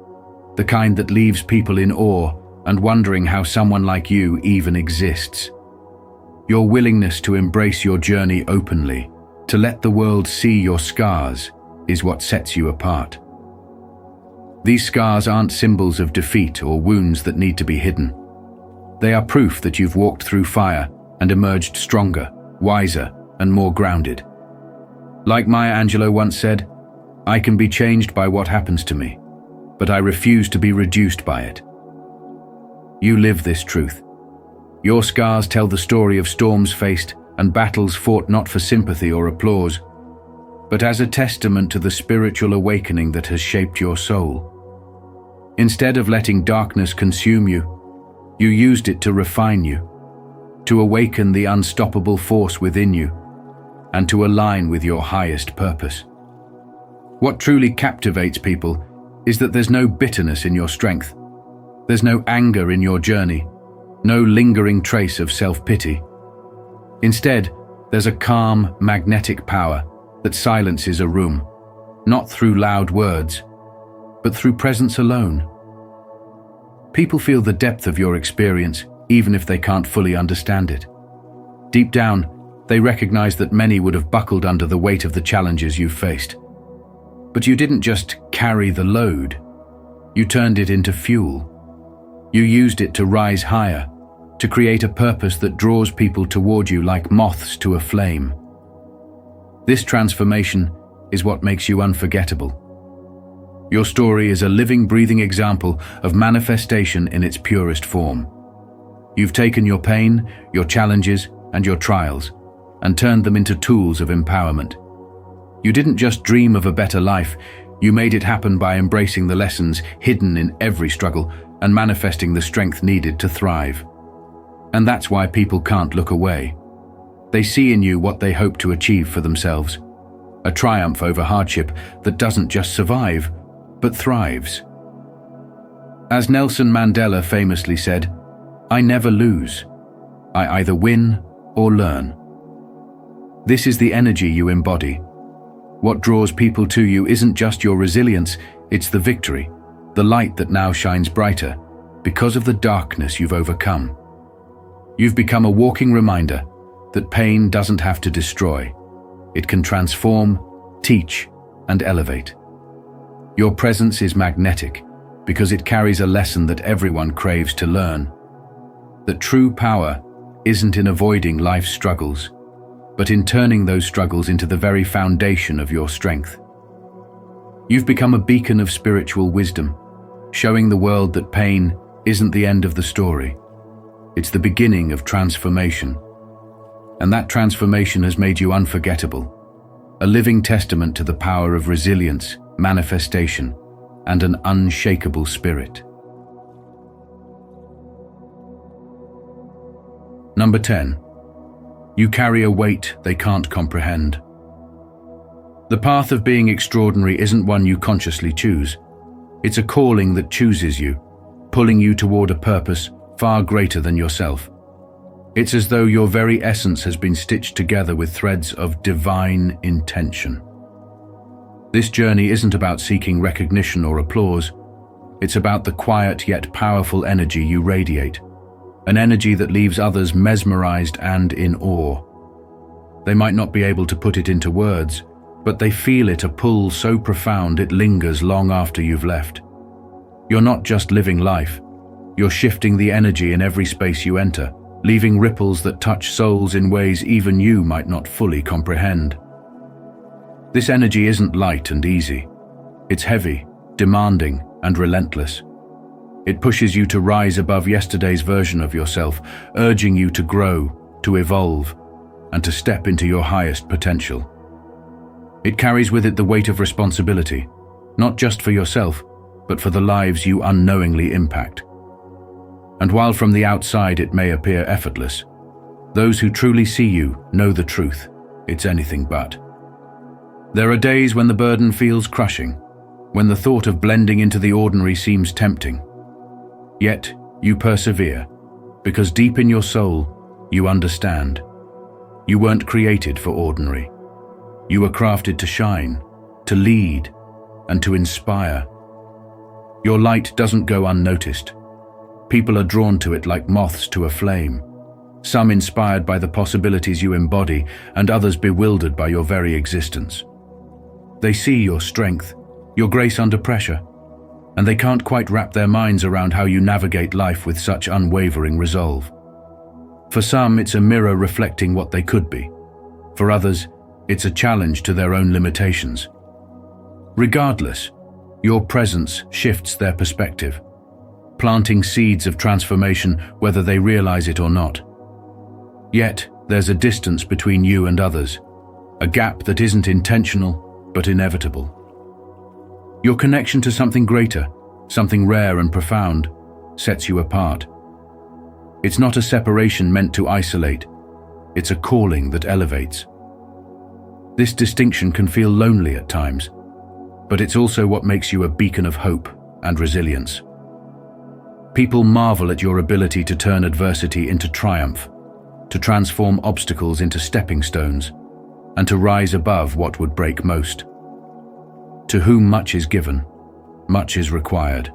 S1: the kind that leaves people in awe and wondering how someone like you even exists. Your willingness to embrace your journey openly, to let the world see your scars, is what sets you apart. These scars aren't symbols of defeat or wounds that need to be hidden. They are proof that you've walked through fire and emerged stronger, wiser, and more grounded. Like Maya Angelou once said, "I can be changed by what happens to me, but I refuse to be reduced by it." You live this truth. Your scars tell the story of storms faced and battles fought not for sympathy or applause, but as a testament to the spiritual awakening that has shaped your soul. Instead of letting darkness consume you, you used it to refine you, to awaken the unstoppable force within you, and to align with your highest purpose. What truly captivates people is that there's no bitterness in your strength. There's no anger in your journey, no lingering trace of self-pity. Instead, there's a calm, magnetic power that silences a room, not through loud words, but through presence alone. People feel the depth of your experience, even if they can't fully understand it. Deep down, they recognize that many would have buckled under the weight of the challenges you've faced. But you didn't just carry the load, you turned it into fuel. You used it to rise higher, to create a purpose that draws people toward you like moths to a flame. This transformation is what makes you unforgettable. Your story is a living, breathing example of manifestation in its purest form. You've taken your pain, your challenges, and your trials, and turned them into tools of empowerment. You didn't just dream of a better life, you made it happen by embracing the lessons hidden in every struggle and manifesting the strength needed to thrive. And that's why people can't look away. They see in you what they hope to achieve for themselves, a triumph over hardship that doesn't just survive, but thrives. As Nelson Mandela famously said, "I never lose. I either win or learn." This is the energy you embody. What draws people to you isn't just your resilience, it's the victory, the light that now shines brighter because of the darkness you've overcome. You've become a walking reminder that pain doesn't have to destroy. It can transform, teach, and elevate. Your presence is magnetic because it carries a lesson that everyone craves to learn. That true power isn't in avoiding life's struggles, but in turning those struggles into the very foundation of your strength. You've become a beacon of spiritual wisdom, showing the world that pain isn't the end of the story. It's the beginning of transformation. And that transformation has made you unforgettable, a living testament to the power of resilience, manifestation, and an unshakable spirit. Number 10. You carry a weight they can't comprehend. The path of being extraordinary isn't one you consciously choose. It's a calling that chooses you, pulling you toward a purpose far greater than yourself. It's as though your very essence has been stitched together with threads of divine intention. This journey isn't about seeking recognition or applause. It's about the quiet yet powerful energy you radiate, an energy that leaves others mesmerized and in awe. They might not be able to put it into words, but they feel it, a pull so profound it lingers long after you've left. You're not just living life, you're shifting the energy in every space you enter, leaving ripples that touch souls in ways even you might not fully comprehend. This energy isn't light and easy. It's heavy, demanding, and relentless. It pushes you to rise above yesterday's version of yourself, urging you to grow, to evolve, and to step into your highest potential. It carries with it the weight of responsibility, not just for yourself, but for the lives you unknowingly impact. And while from the outside it may appear effortless, those who truly see you know the truth. It's anything but. There are days when the burden feels crushing, when the thought of blending into the ordinary seems tempting. Yet, you persevere, because deep in your soul, you understand. You weren't created for ordinary. You were crafted to shine, to lead, and to inspire. Your light doesn't go unnoticed. People are drawn to it like moths to a flame, some inspired by the possibilities you embody, and others bewildered by your very existence. They see your strength, your grace under pressure, and they can't quite wrap their minds around how you navigate life with such unwavering resolve. For some, it's a mirror reflecting what they could be. For others, it's a challenge to their own limitations. Regardless, your presence shifts their perspective, planting seeds of transformation whether they realize it or not. Yet, there's a distance between you and others, a gap that isn't intentional but inevitable. Your connection to something greater, something rare and profound, sets you apart. It's not a separation meant to isolate, it's a calling that elevates. This distinction can feel lonely at times, but it's also what makes you a beacon of hope and resilience. People marvel at your ability to turn adversity into triumph, to transform obstacles into stepping stones, and to rise above what would break most. To whom much is given, much is required.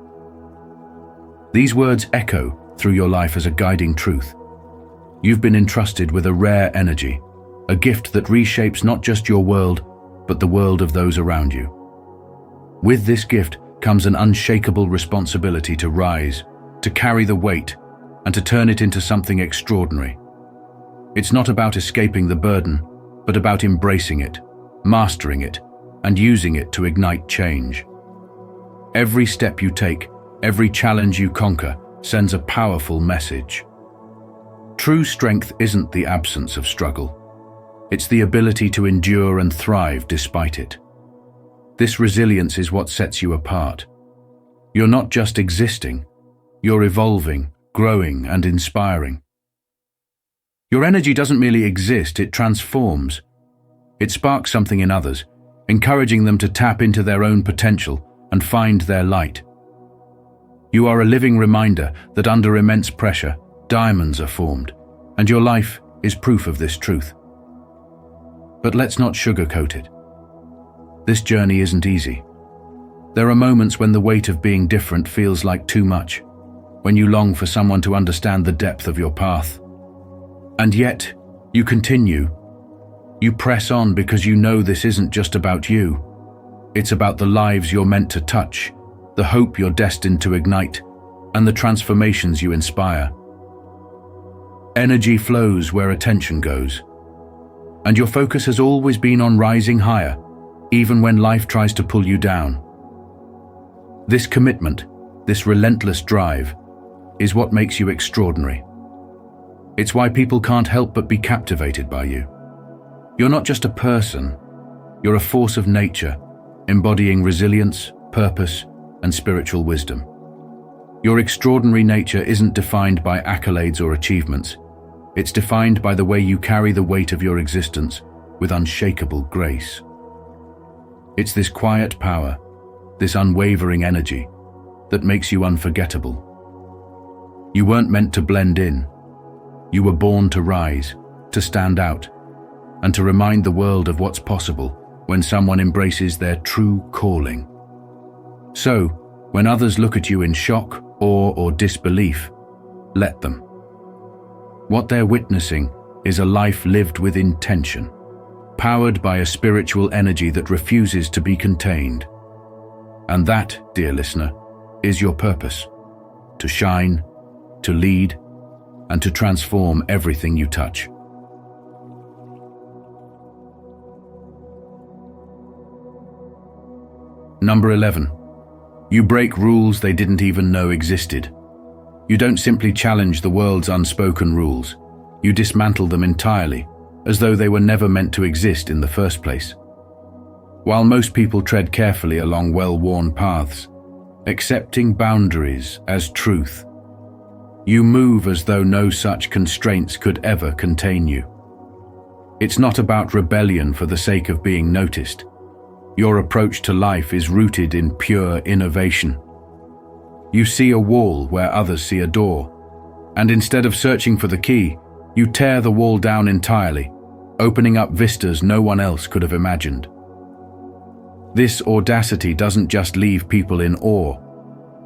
S1: These words echo through your life as a guiding truth. You've been entrusted with a rare energy, a gift that reshapes not just your world, but the world of those around you. With this gift comes an unshakable responsibility to rise, to carry the weight, and to turn it into something extraordinary. It's not about escaping the burden, but about embracing it, mastering it, and using it to ignite change. Every step you take, every challenge you conquer, sends a powerful message. True strength isn't the absence of struggle. It's the ability to endure and thrive despite it. This resilience is what sets you apart. You're not just existing, you're evolving, growing, and inspiring. Your energy doesn't merely exist, it transforms. It sparks something in others, encouraging them to tap into their own potential and find their light. You are a living reminder that under immense pressure, diamonds are formed, and your life is proof of this truth. But let's not sugarcoat it. This journey isn't easy. There are moments when the weight of being different feels like too much, when you long for someone to understand the depth of your path. And yet, you continue. You press on because you know this isn't just about you. It's about the lives you're meant to touch, the hope you're destined to ignite, and the transformations you inspire. Energy flows where attention goes, and your focus has always been on rising higher, even when life tries to pull you down. This commitment, this relentless drive, is what makes you extraordinary. It's why people can't help but be captivated by you. You're not just a person, you're a force of nature, embodying resilience, purpose, and spiritual wisdom. Your extraordinary nature isn't defined by accolades or achievements. It's defined by the way you carry the weight of your existence with unshakable grace. It's this quiet power, this unwavering energy, that makes you unforgettable. You weren't meant to blend in. You were born to rise, to stand out, and to remind the world of what's possible when someone embraces their true calling. So, when others look at you in shock, awe, or disbelief, let them. What they're witnessing is a life lived with intention, powered by a spiritual energy that refuses to be contained. And that, dear listener, is your purpose: to shine, to lead, and to transform everything you touch. Number 11. You break rules they didn't even know existed. You don't simply challenge the world's unspoken rules. You dismantle them entirely, as though they were never meant to exist in the first place. While most people tread carefully along well-worn paths, accepting boundaries as truth, you move as though no such constraints could ever contain you. It's not about rebellion for the sake of being noticed. Your approach to life is rooted in pure innovation. You see a wall where others see a door, and instead of searching for the key, you tear the wall down entirely, opening up vistas no one else could have imagined. This audacity doesn't just leave people in awe,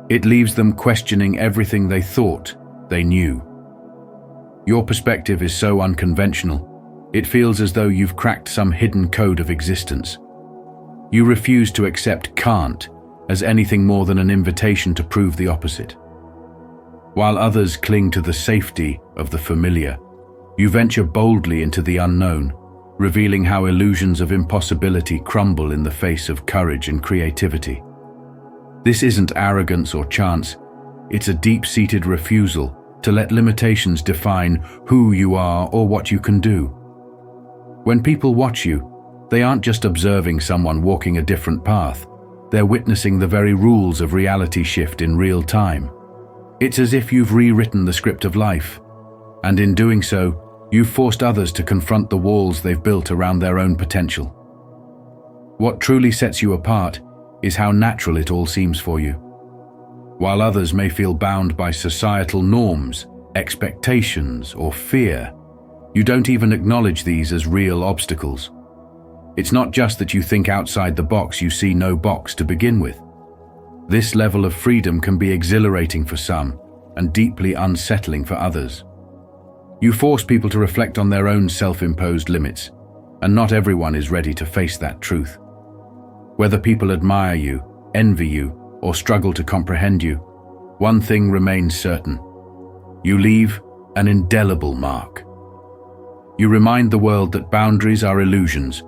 S1: it leaves them questioning everything they thought they knew. Your perspective is so unconventional, it feels as though you've cracked some hidden code of existence. You refuse to accept can't as anything more than an invitation to prove the opposite. While others cling to the safety of the familiar, you venture boldly into the unknown, revealing how illusions of impossibility crumble in the face of courage and creativity. This isn't arrogance or chance, it's a deep-seated refusal to let limitations define who you are or what you can do. When people watch you, They aren't just observing someone walking a different path. They're witnessing the very rules of reality shift in real time. It's as if you've rewritten the script of life, and in doing so, you've forced others to confront the walls they've built around their own potential. What truly sets you apart is how natural it all seems for you. While others may feel bound by societal norms, expectations, or fear, you don't even acknowledge these as real obstacles. It's not just that you think outside the box, you see no box to begin with. This level of freedom can be exhilarating for some and deeply unsettling for others. You force people to reflect on their own self-imposed limits, and not everyone is ready to face that truth. Whether people admire you, envy you, or struggle to comprehend you, one thing remains certain. You leave an indelible mark. You remind the world that boundaries are illusions,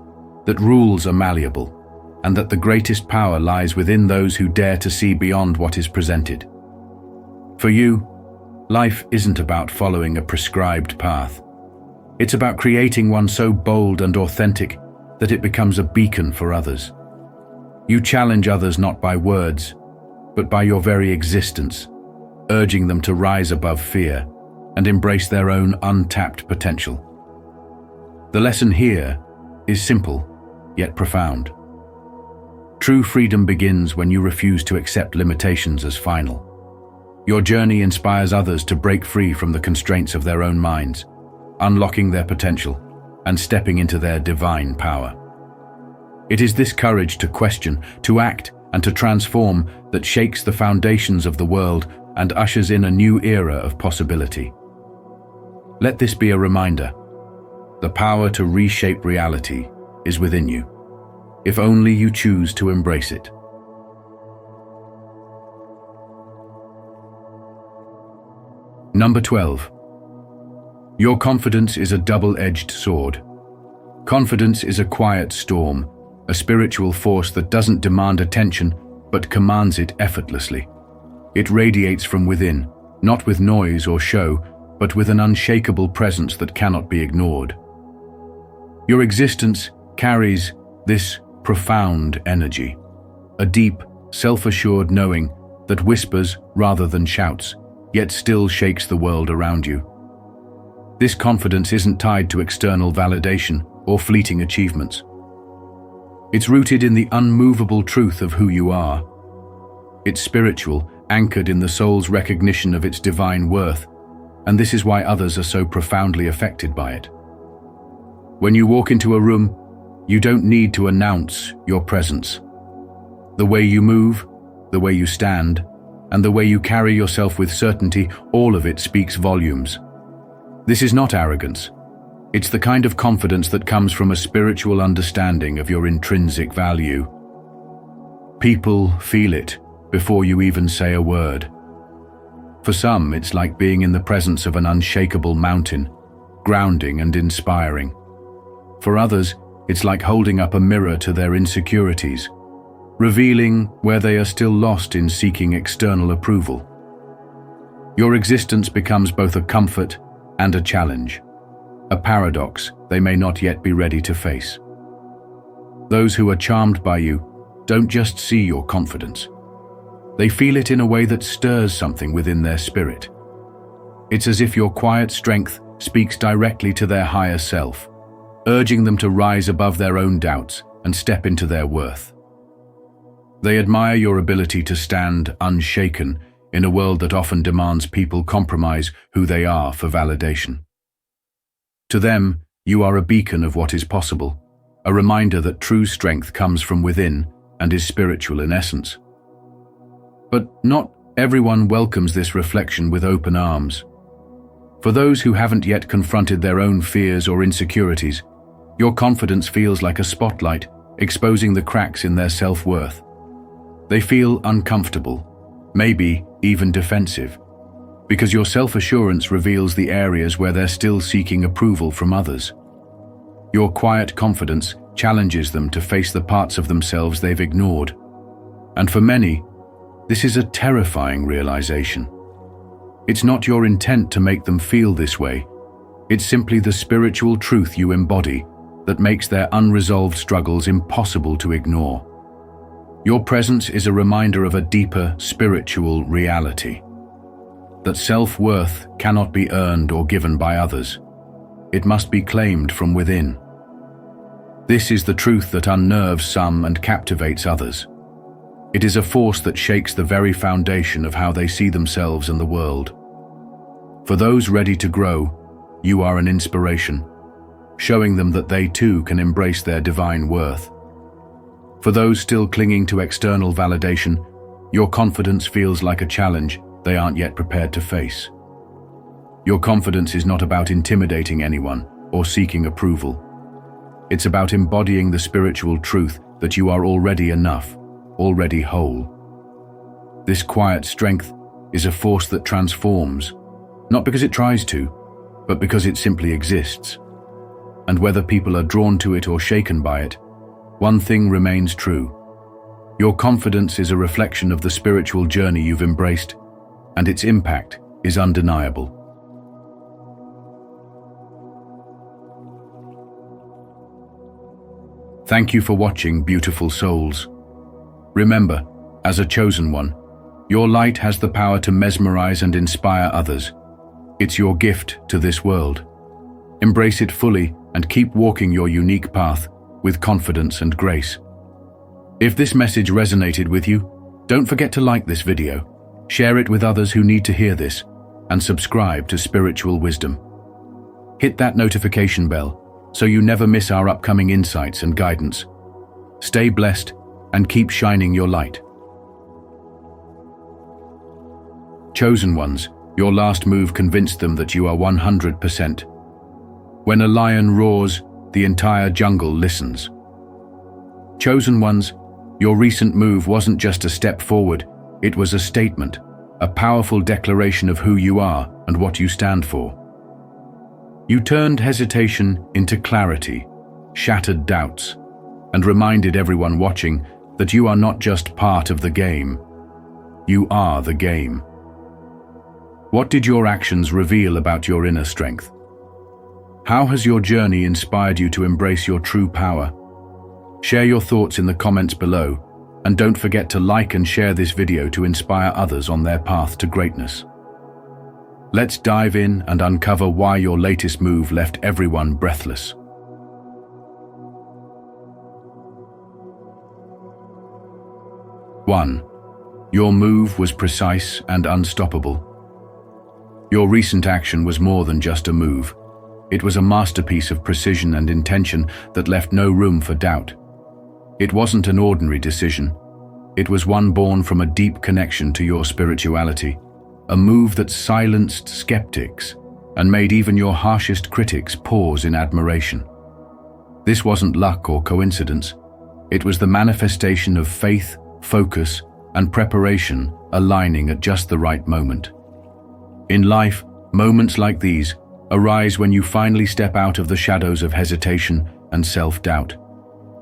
S1: that rules are malleable, and that the greatest power lies within those who dare to see beyond what is presented. For you, life isn't about following a prescribed path. It's about creating one so bold and authentic that it becomes a beacon for others. You challenge others not by words, but by your very existence, urging them to rise above fear and embrace their own untapped potential. The lesson here is simple, yet profound. True freedom begins when you refuse to accept limitations as final. Your journey inspires others to break free from the constraints of their own minds, unlocking their potential and stepping into their divine power. It is this courage to question, to act, and to transform that shakes the foundations of the world and ushers in a new era of possibility. Let this be a reminder. The power to reshape reality is within you, if only you choose to embrace it. Number 12. Your confidence is a double-edged sword. Confidence is a quiet storm, a spiritual force that doesn't demand attention but commands it effortlessly. It radiates from within, not with noise or show, but with an unshakable presence that cannot be ignored. Your existence carries this profound energy, a deep, self-assured knowing that whispers rather than shouts, yet still shakes the world around you. This confidence isn't tied to external validation or fleeting achievements. It's rooted in the unmovable truth of who you are. It's spiritual, anchored in the soul's recognition of its divine worth, and this is why others are so profoundly affected by it. When you walk into a room, you don't need to announce your presence. The way you move, the way you stand, and the way you carry yourself with certainty, all of it speaks volumes. This is not arrogance. It's the kind of confidence that comes from a spiritual understanding of your intrinsic value. People feel it before you even say a word. For some, it's like being in the presence of an unshakable mountain, grounding and inspiring. For others, it's like holding up a mirror to their insecurities, revealing where they are still lost in seeking external approval. Your existence becomes both a comfort and a challenge, a paradox they may not yet be ready to face. Those who are charmed by you don't just see your confidence. They feel it in a way that stirs something within their spirit. It's as if your quiet strength speaks directly to their higher self, urging them to rise above their own doubts and step into their worth. They admire your ability to stand unshaken in a world that often demands people compromise who they are for validation. To them, you are a beacon of what is possible, a reminder that true strength comes from within and is spiritual in essence. But not everyone welcomes this reflection with open arms. For those who haven't yet confronted their own fears or insecurities, your confidence feels like a spotlight, exposing the cracks in their self-worth. They feel uncomfortable, maybe even defensive, because your self-assurance reveals the areas where they're still seeking approval from others. Your quiet confidence challenges them to face the parts of themselves they've ignored. And for many, this is a terrifying realization. It's not your intent to make them feel this way. It's simply the spiritual truth you embody, that makes their unresolved struggles impossible to ignore. Your presence is a reminder of a deeper spiritual reality, that self-worth cannot be earned or given by others. It must be claimed from within. This is the truth that unnerves some and captivates others. It is a force that shakes the very foundation of how they see themselves and the world. For those ready to grow, you are an inspiration, showing them that they too can embrace their divine worth. For those still clinging to external validation, your confidence feels like a challenge they aren't yet prepared to face. Your confidence is not about intimidating anyone or seeking approval. It's about embodying the spiritual truth that you are already enough, already whole. This quiet strength is a force that transforms, not because it tries to, but because it simply exists. And whether people are drawn to it or shaken by it, one thing remains true. Your confidence is a reflection of the spiritual journey you've embraced, and its impact is undeniable. Thank you for watching, beautiful souls. Remember, as a chosen one, your light has the power to mesmerize and inspire others. It's your gift to this world. Embrace it fully and keep walking your unique path with confidence and grace. If this message resonated with you, don't forget to like this video, share it with others who need to hear this, and subscribe to Spiritual Wisdom. Hit that notification bell so you never miss our upcoming insights and guidance. Stay blessed and keep shining your light. Chosen ones, your last move convinced them that you are 100%. When a lion roars, the entire jungle listens. Chosen ones, your recent move wasn't just a step forward, it was a statement, a powerful declaration of who you are and what you stand for. You turned hesitation into clarity, shattered doubts, and reminded everyone watching that you are not just part of the game. You are the game. What did your actions reveal about your inner strength? How has your journey inspired you to embrace your true power? Share your thoughts in the comments below, and don't forget to like and share this video to inspire others on their path to greatness. Let's dive in and uncover why your latest move left everyone breathless. 1. Your move was precise and unstoppable. Your recent action was more than just a move. It was a masterpiece of precision and intention that left no room for doubt. It wasn't an ordinary decision. It was one born from a deep connection to your spirituality, a move that silenced skeptics and made even your harshest critics pause in admiration. This wasn't luck or coincidence. It was the manifestation of faith, focus, and preparation aligning at just the right moment. In life, moments like these arise when you finally step out of the shadows of hesitation and self-doubt,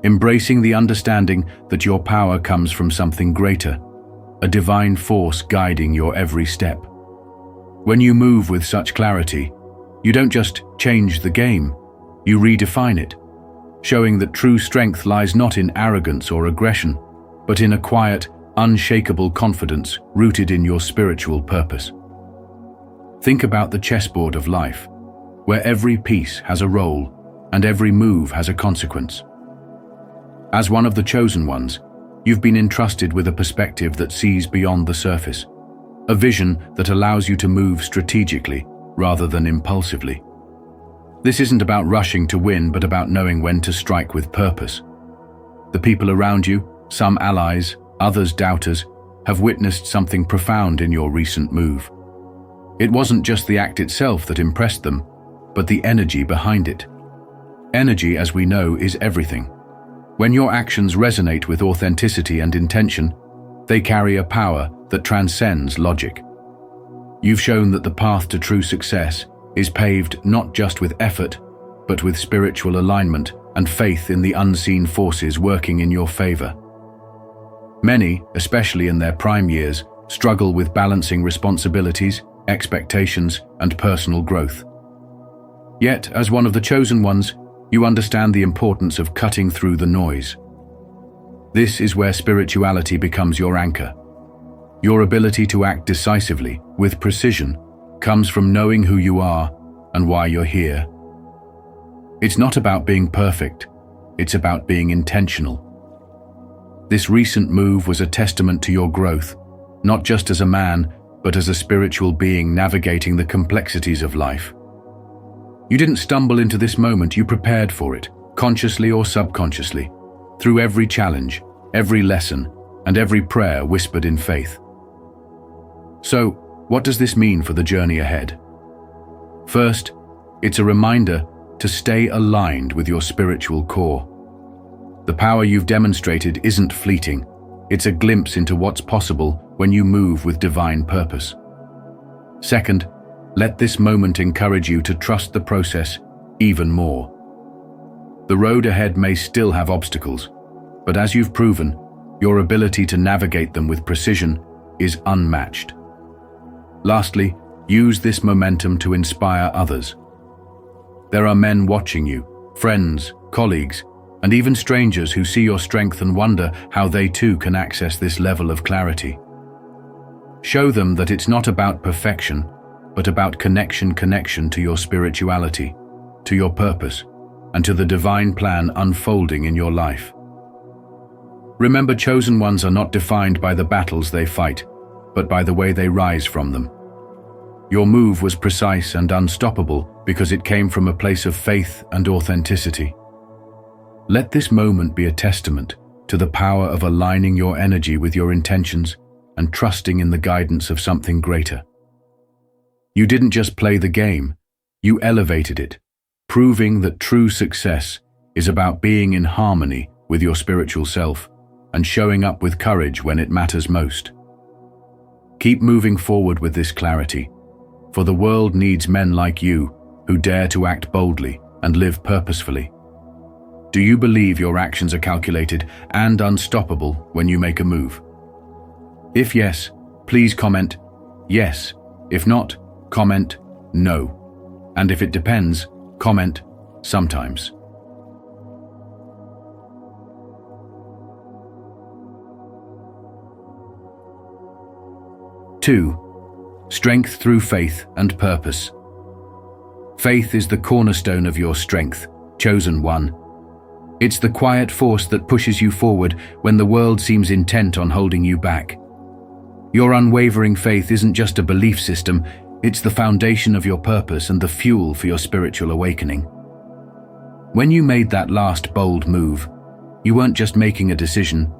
S1: embracing the understanding that your power comes from something greater, a divine force guiding your every step. When you move with such clarity, you don't just change the game, you redefine it, showing that true strength lies not in arrogance or aggression, but in a quiet, unshakable confidence rooted in your spiritual purpose. Think about the chessboard of life, where every piece has a role and every move has a consequence. As one of the chosen ones, you've been entrusted with a perspective that sees beyond the surface, a vision that allows you to move strategically rather than impulsively. This isn't about rushing to win, but about knowing when to strike with purpose. The people around you, some allies, others doubters, have witnessed something profound in your recent move. It wasn't just the act itself that impressed them, but the energy behind it. Energy, as we know, is everything. When your actions resonate with authenticity and intention, they carry a power that transcends logic. You've shown that the path to true success is paved not just with effort, but with spiritual alignment and faith in the unseen forces working in your favor. Many, especially in their prime years, struggle with balancing responsibilities, expectations, and personal growth. Yet, as one of the chosen ones, you understand the importance of cutting through the noise. This is where spirituality becomes your anchor. Your ability to act decisively, with precision, comes from knowing who you are and why you're here. It's not about being perfect, it's about being intentional. This recent move was a testament to your growth, not just as a man, but as a spiritual being navigating the complexities of life. You didn't stumble into this moment, you prepared for it, consciously or subconsciously, through every challenge, every lesson, and every prayer whispered in faith. So, what does this mean for the journey ahead? First, it's a reminder to stay aligned with your spiritual core. The power you've demonstrated isn't fleeting, it's a glimpse into what's possible when you move with divine purpose. Second, let this moment encourage you to trust the process even more. The road ahead may still have obstacles, but as you've proven, your ability to navigate them with precision is unmatched. Lastly, use this momentum to inspire others. There are men watching you, friends, colleagues, and even strangers who see your strength and wonder how they too can access this level of clarity. Show them that it's not about perfection, but about connection to your spirituality, to your purpose, and to the divine plan unfolding in your life. Remember, chosen ones are not defined by the battles they fight, but by the way they rise from them. Your move was precise and unstoppable because it came from a place of faith and authenticity. Let this moment be a testament to the power of aligning your energy with your intentions and trusting in the guidance of something greater. You didn't just play the game, you elevated it, proving that true success is about being in harmony with your spiritual self and showing up with courage when it matters most. Keep moving forward with this clarity, for the world needs men like you who dare to act boldly and live purposefully. Do you believe your actions are calculated and unstoppable when you make a move? If yes, please comment yes. If not, comment no. And if it depends, comment sometimes. 2. Strength through faith and purpose. Faith is the cornerstone of your strength, chosen one. It's the quiet force that pushes you forward when the world seems intent on holding you back. Your unwavering faith isn't just a belief system, it's the foundation of your purpose and the fuel for your spiritual awakening. When you made that last bold move, you weren't just making a decision,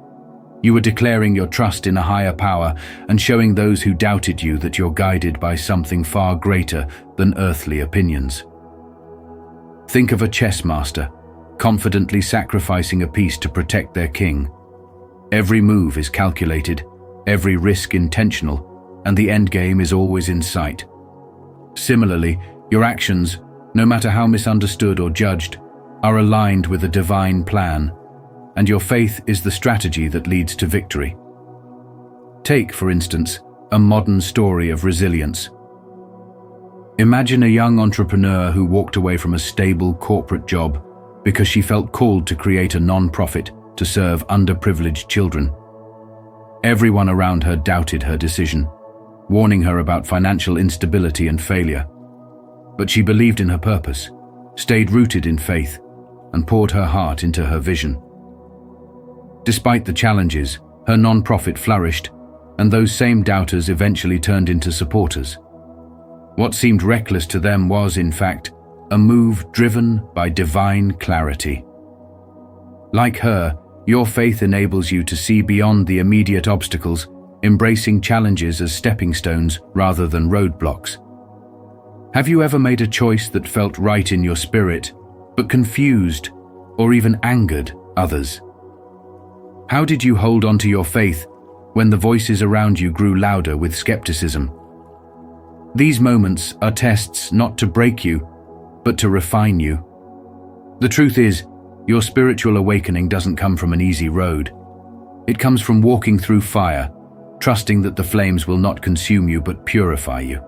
S1: you were declaring your trust in a higher power and showing those who doubted you that you're guided by something far greater than earthly opinions. Think of a chess master, confidently sacrificing a piece to protect their king. Every move is calculated, every risk intentional, and the endgame is always in sight. Similarly, your actions, no matter how misunderstood or judged, are aligned with a divine plan, and your faith is the strategy that leads to victory. Take, for instance, a modern story of resilience. Imagine a young entrepreneur who walked away from a stable corporate job because she felt called to create a non-profit to serve underprivileged children. Everyone around her doubted her decision, warning her about financial instability and failure. But she believed in her purpose, stayed rooted in faith, and poured her heart into her vision. Despite the challenges, her non-profit flourished, and those same doubters eventually turned into supporters. What seemed reckless to them was, in fact, a move driven by divine clarity. Like her, your faith enables you to see beyond the immediate obstacles, embracing challenges as stepping stones rather than roadblocks. Have you ever made a choice that felt right in your spirit, but confused or even angered others? How did you hold on to your faith when the voices around you grew louder with skepticism? These moments are tests not to break you, but to refine you. The truth is, your spiritual awakening doesn't come from an easy road. It comes from walking through fire, trusting that the flames will not consume you but purify you.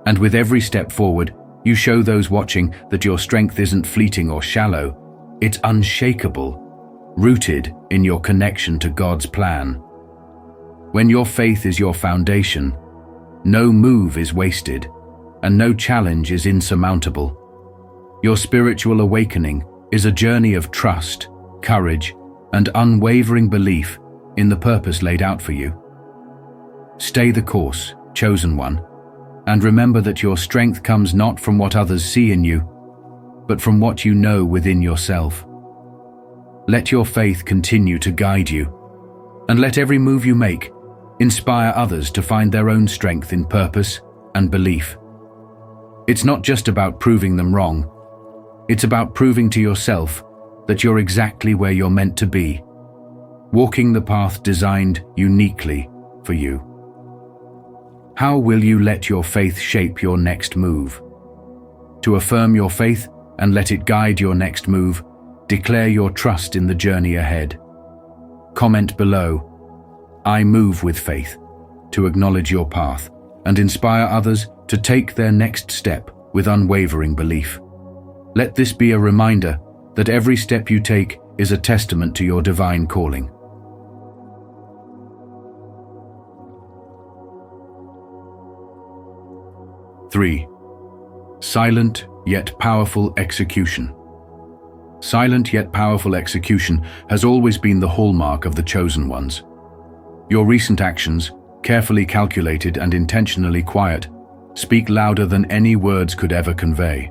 S1: And with every step forward, You show those watching that your strength isn't fleeting or shallow, it's unshakable, rooted in your connection to God's plan. When your faith is your foundation, no move is wasted, and no challenge is insurmountable. Your spiritual awakening is a journey of trust, courage, and unwavering belief in the purpose laid out for you. Stay the course, chosen one, and remember that your strength comes not from what others see in you, but from what you know within yourself. Let your faith continue to guide you, and let every move you make inspire others to find their own strength in purpose and belief. It's not just about proving them wrong, it's about proving to yourself that you're exactly where you're meant to be, walking the path designed uniquely for you. How will you let your faith shape your next move? To affirm your faith and let it guide your next move, declare your trust in the journey ahead. Comment below, "I move with faith," to acknowledge your path and inspire others to take their next step with unwavering belief. Let this be a reminder that every step you take is a testament to your divine calling. Three, silent yet powerful execution. Silent yet powerful execution has always been the hallmark of the chosen ones. Your recent actions, carefully calculated and intentionally quiet, speak louder than any words could ever convey.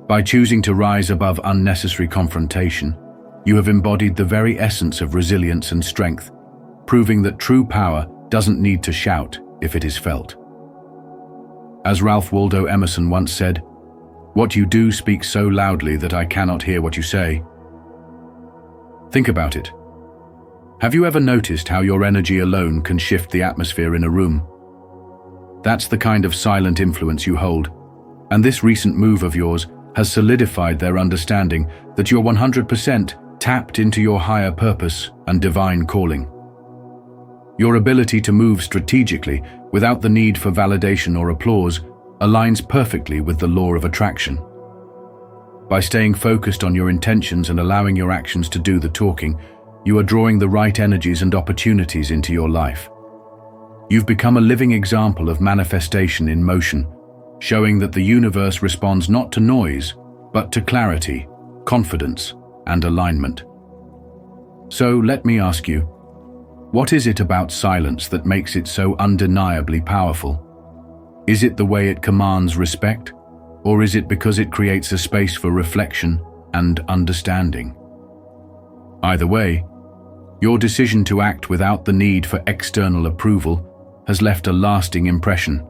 S1: By choosing to rise above unnecessary confrontation, you have embodied the very essence of resilience and strength, proving that true power doesn't need to shout if it is felt. As Ralph Waldo Emerson once said, "What you do speaks so loudly that I cannot hear what you say." Think about it. Have you ever noticed how your energy alone can shift the atmosphere in a room? That's the kind of silent influence you hold, and this recent move of yours has solidified their understanding that you're 100% tapped into your higher purpose and divine calling. Your ability to move strategically without the need for validation or applause aligns perfectly with the law of attraction. By staying focused on your intentions and allowing your actions to do the talking, you are drawing the right energies and opportunities into your life. You've become a living example of manifestation in motion, showing that the universe responds not to noise, but to clarity, confidence, and alignment. So let me ask you, what is it about silence that makes it so undeniably powerful? Is it the way it commands respect, or is it because it creates a space for reflection and understanding? Either way, your decision to act without the need for external approval has left a lasting impression,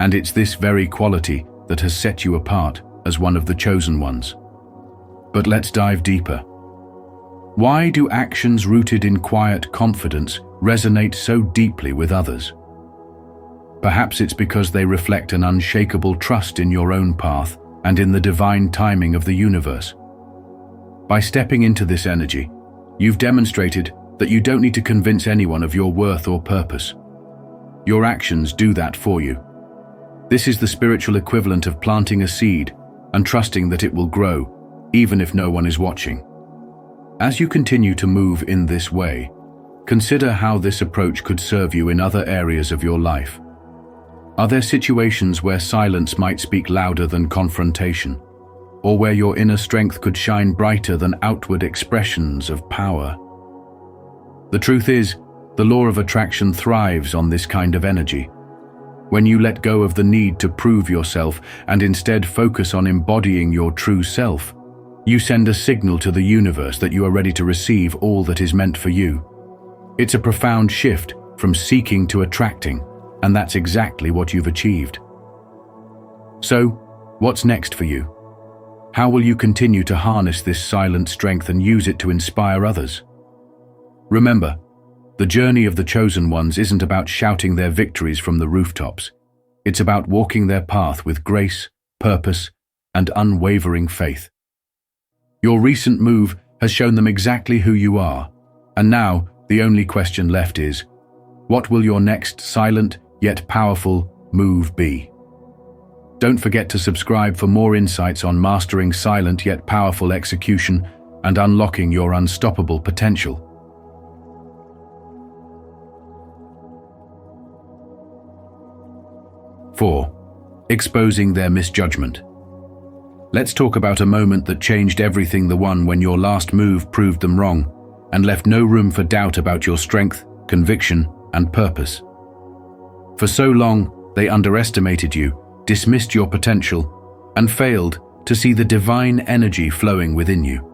S1: and it's this very quality that has set you apart as one of the chosen ones. But let's dive deeper. Why do actions rooted in quiet confidence resonate so deeply with others? Perhaps it's because they reflect an unshakable trust in your own path and in the divine timing of the universe. By stepping into this energy, you've demonstrated that you don't need to convince anyone of your worth or purpose. Your actions do that for you. This is the spiritual equivalent of planting a seed and trusting that it will grow, even if no one is watching. As you continue to move in this way, consider how this approach could serve you in other areas of your life. Are there situations where silence might speak louder than confrontation, or where your inner strength could shine brighter than outward expressions of power? The truth is, the law of attraction thrives on this kind of energy. When you let go of the need to prove yourself and instead focus on embodying your true self, you send a signal to the universe that you are ready to receive all that is meant for you. It's a profound shift from seeking to attracting, and that's exactly what you've achieved. So, what's next for you? How will you continue to harness this silent strength and use it to inspire others? Remember, the journey of the chosen ones isn't about shouting their victories from the rooftops. It's about walking their path with grace, purpose, and unwavering faith. Your recent move has shown them exactly who you are, and now the only question left is, what will your next silent yet powerful move be? Don't forget to subscribe for more insights on mastering silent yet powerful execution and unlocking your unstoppable potential. 4. Exposing their misjudgment. Let's talk about a moment that changed everything, the one when your last move proved them wrong and left no room for doubt about your strength, conviction, and purpose. For so long, they underestimated you, dismissed your potential, and failed to see the divine energy flowing within you.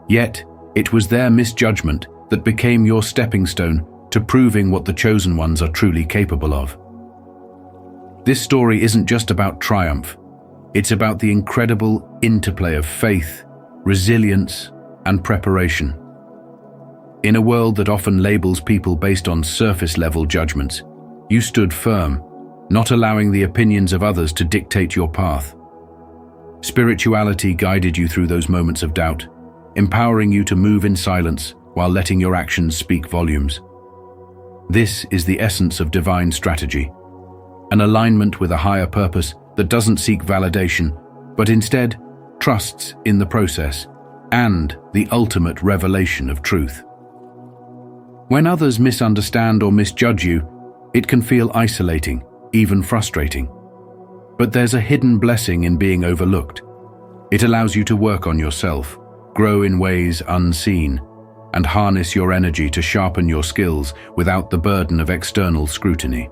S1: Yet, it was their misjudgment that became your stepping stone to proving what the chosen ones are truly capable of. This story isn't just about triumph. It's about the incredible interplay of faith, resilience, and preparation. In a world that often labels people based on surface-level judgments, you stood firm, not allowing the opinions of others to dictate your path. Spirituality guided you through those moments of doubt, empowering you to move in silence while letting your actions speak volumes. This is the essence of divine strategy, an alignment with a higher purpose that doesn't seek validation, but instead trusts in the process and the ultimate revelation of truth. When others misunderstand or misjudge you, it can feel isolating, even frustrating. But there's a hidden blessing in being overlooked. It allows you to work on yourself, grow in ways unseen, and harness your energy to sharpen your skills without the burden of external scrutiny.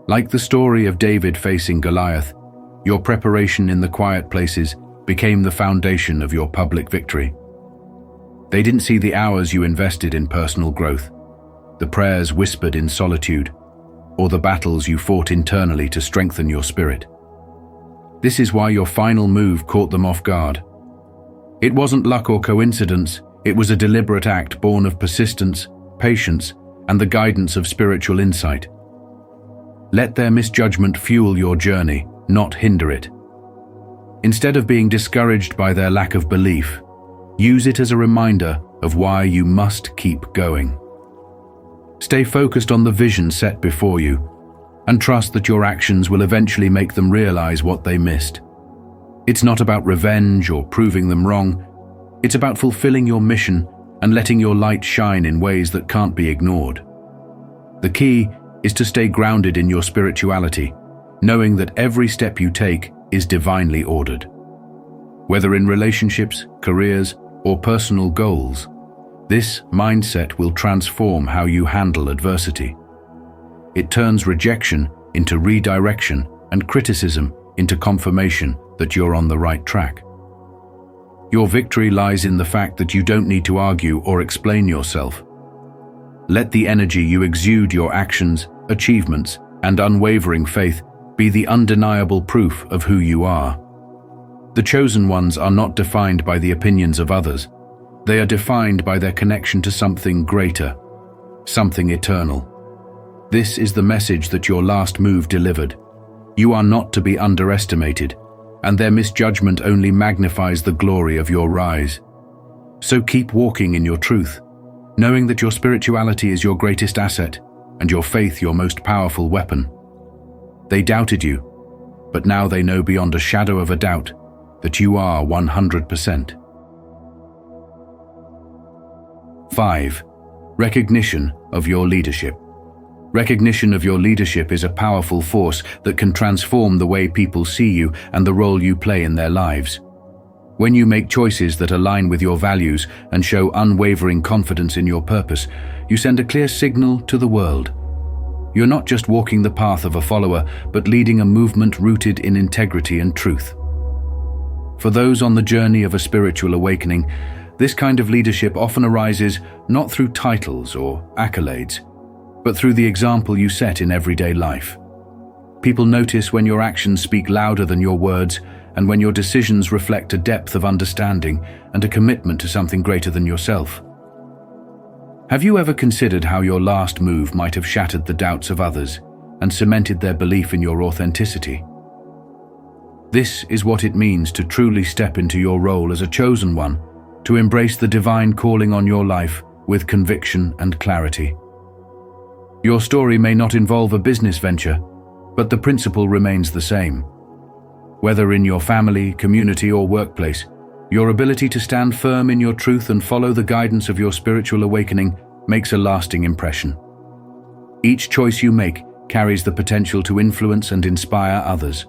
S1: Like the story of David facing Goliath, your preparation in the quiet places became the foundation of your public victory. They didn't see the hours you invested in personal growth, the prayers whispered in solitude, or the battles you fought internally to strengthen your spirit. This is why your final move caught them off guard. It wasn't luck or coincidence, it was a deliberate act born of persistence, patience, and the guidance of spiritual insight. Let their misjudgment fuel your journey, not hinder it. Instead of being discouraged by their lack of belief, use it as a reminder of why you must keep going. Stay focused on the vision set before you, and trust that your actions will eventually make them realize what they missed. It's not about revenge or proving them wrong. It's about fulfilling your mission and letting your light shine in ways that can't be ignored. The key is to stay grounded in your spirituality, knowing that every step you take is divinely ordered. Whether in relationships, careers, or personal goals, this mindset will transform how you handle adversity. It turns rejection into redirection and criticism into confirmation that you're on the right track. Your victory lies in the fact that you don't need to argue or explain yourself. Let the energy you exude, your actions, achievements, and unwavering faith be the undeniable proof of who you are. The chosen ones are not defined by the opinions of others. They are defined by their connection to something greater, something eternal. This is the message that your last move delivered. You are not to be underestimated, and their misjudgment only magnifies the glory of your rise. So keep walking in your truth, knowing that your spirituality is your greatest asset and your faith your most powerful weapon. They doubted you, but now they know beyond a shadow of a doubt that you are 100%. 5. Recognition of your leadership. Recognition of your leadership is a powerful force that can transform the way people see you and the role you play in their lives. When you make choices that align with your values and show unwavering confidence in your purpose, you send a clear signal to the world. You're not just walking the path of a follower, but leading a movement rooted in integrity and truth. For those on the journey of a spiritual awakening, this kind of leadership often arises not through titles or accolades, but through the example you set in everyday life. People notice when your actions speak louder than your words, and when your decisions reflect a depth of understanding and a commitment to something greater than yourself. Have you ever considered how your last move might have shattered the doubts of others and cemented their belief in your authenticity? This is what it means to truly step into your role as a chosen one, to embrace the divine calling on your life with conviction and clarity. Your story may not involve a business venture, but the principle remains the same. Whether in your family, community, or workplace, your ability to stand firm in your truth and follow the guidance of your spiritual awakening makes a lasting impression. Each choice you make carries the potential to influence and inspire others.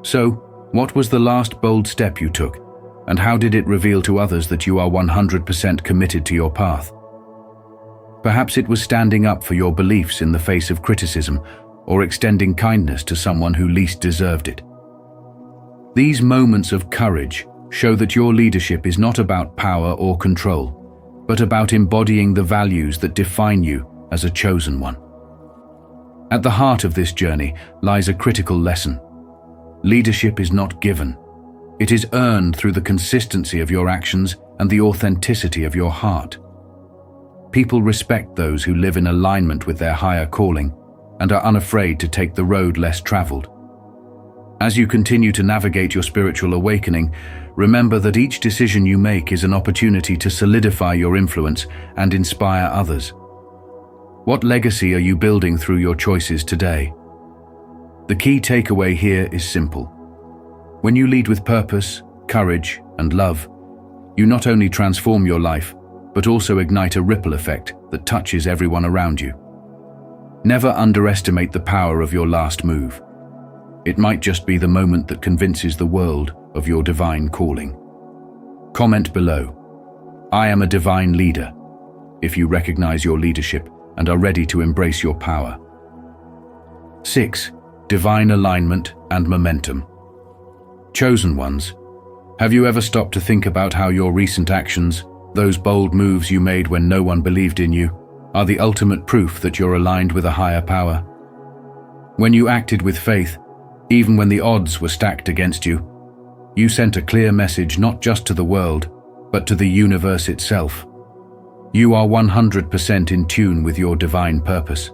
S1: So, what was the last bold step you took, and how did it reveal to others that you are 100% committed to your path? Perhaps it was standing up for your beliefs in the face of criticism, or extending kindness to someone who least deserved it. These moments of courage show that your leadership is not about power or control, but about embodying the values that define you as a chosen one. At the heart of this journey lies a critical lesson. Leadership is not given. It is earned through the consistency of your actions and the authenticity of your heart. People respect those who live in alignment with their higher calling and are unafraid to take the road less traveled. As you continue to navigate your spiritual awakening, remember that each decision you make is an opportunity to solidify your influence and inspire others. What legacy are you building through your choices today? The key takeaway here is simple. When you lead with purpose, courage, and love, you not only transform your life, but also ignite a ripple effect that touches everyone around you. Never underestimate the power of your last move. It might just be the moment that convinces the world of your divine calling. Comment below, "I am a divine leader," if you recognize your leadership and are ready to embrace your power. 6. Divine alignment and momentum. Chosen ones, have you ever stopped to think about how your recent actions, those bold moves you made when no one believed in you, are the ultimate proof that you're aligned with a higher power? When you acted with faith, even when the odds were stacked against you, you sent a clear message not just to the world, but to the universe itself. You are 100% in tune with your divine purpose.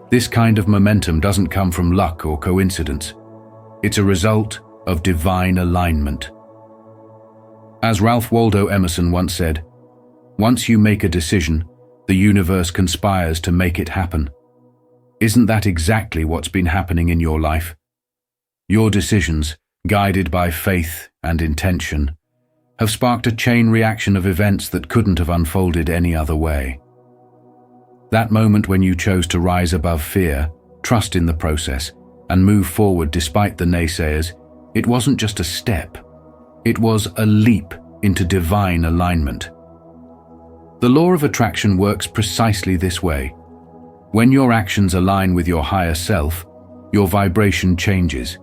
S1: This kind of momentum doesn't come from luck or coincidence. It's a result of divine alignment. As Ralph Waldo Emerson once said, "Once you make a decision, the universe conspires to make it happen." Isn't that exactly what's been happening in your life? Your decisions, guided by faith and intention, have sparked a chain reaction of events that couldn't have unfolded any other way. That moment when you chose to rise above fear, trust in the process, and move forward despite the naysayers, it wasn't just a step. It was a leap into divine alignment. The law of attraction works precisely this way. When your actions align with your higher self, your vibration changes,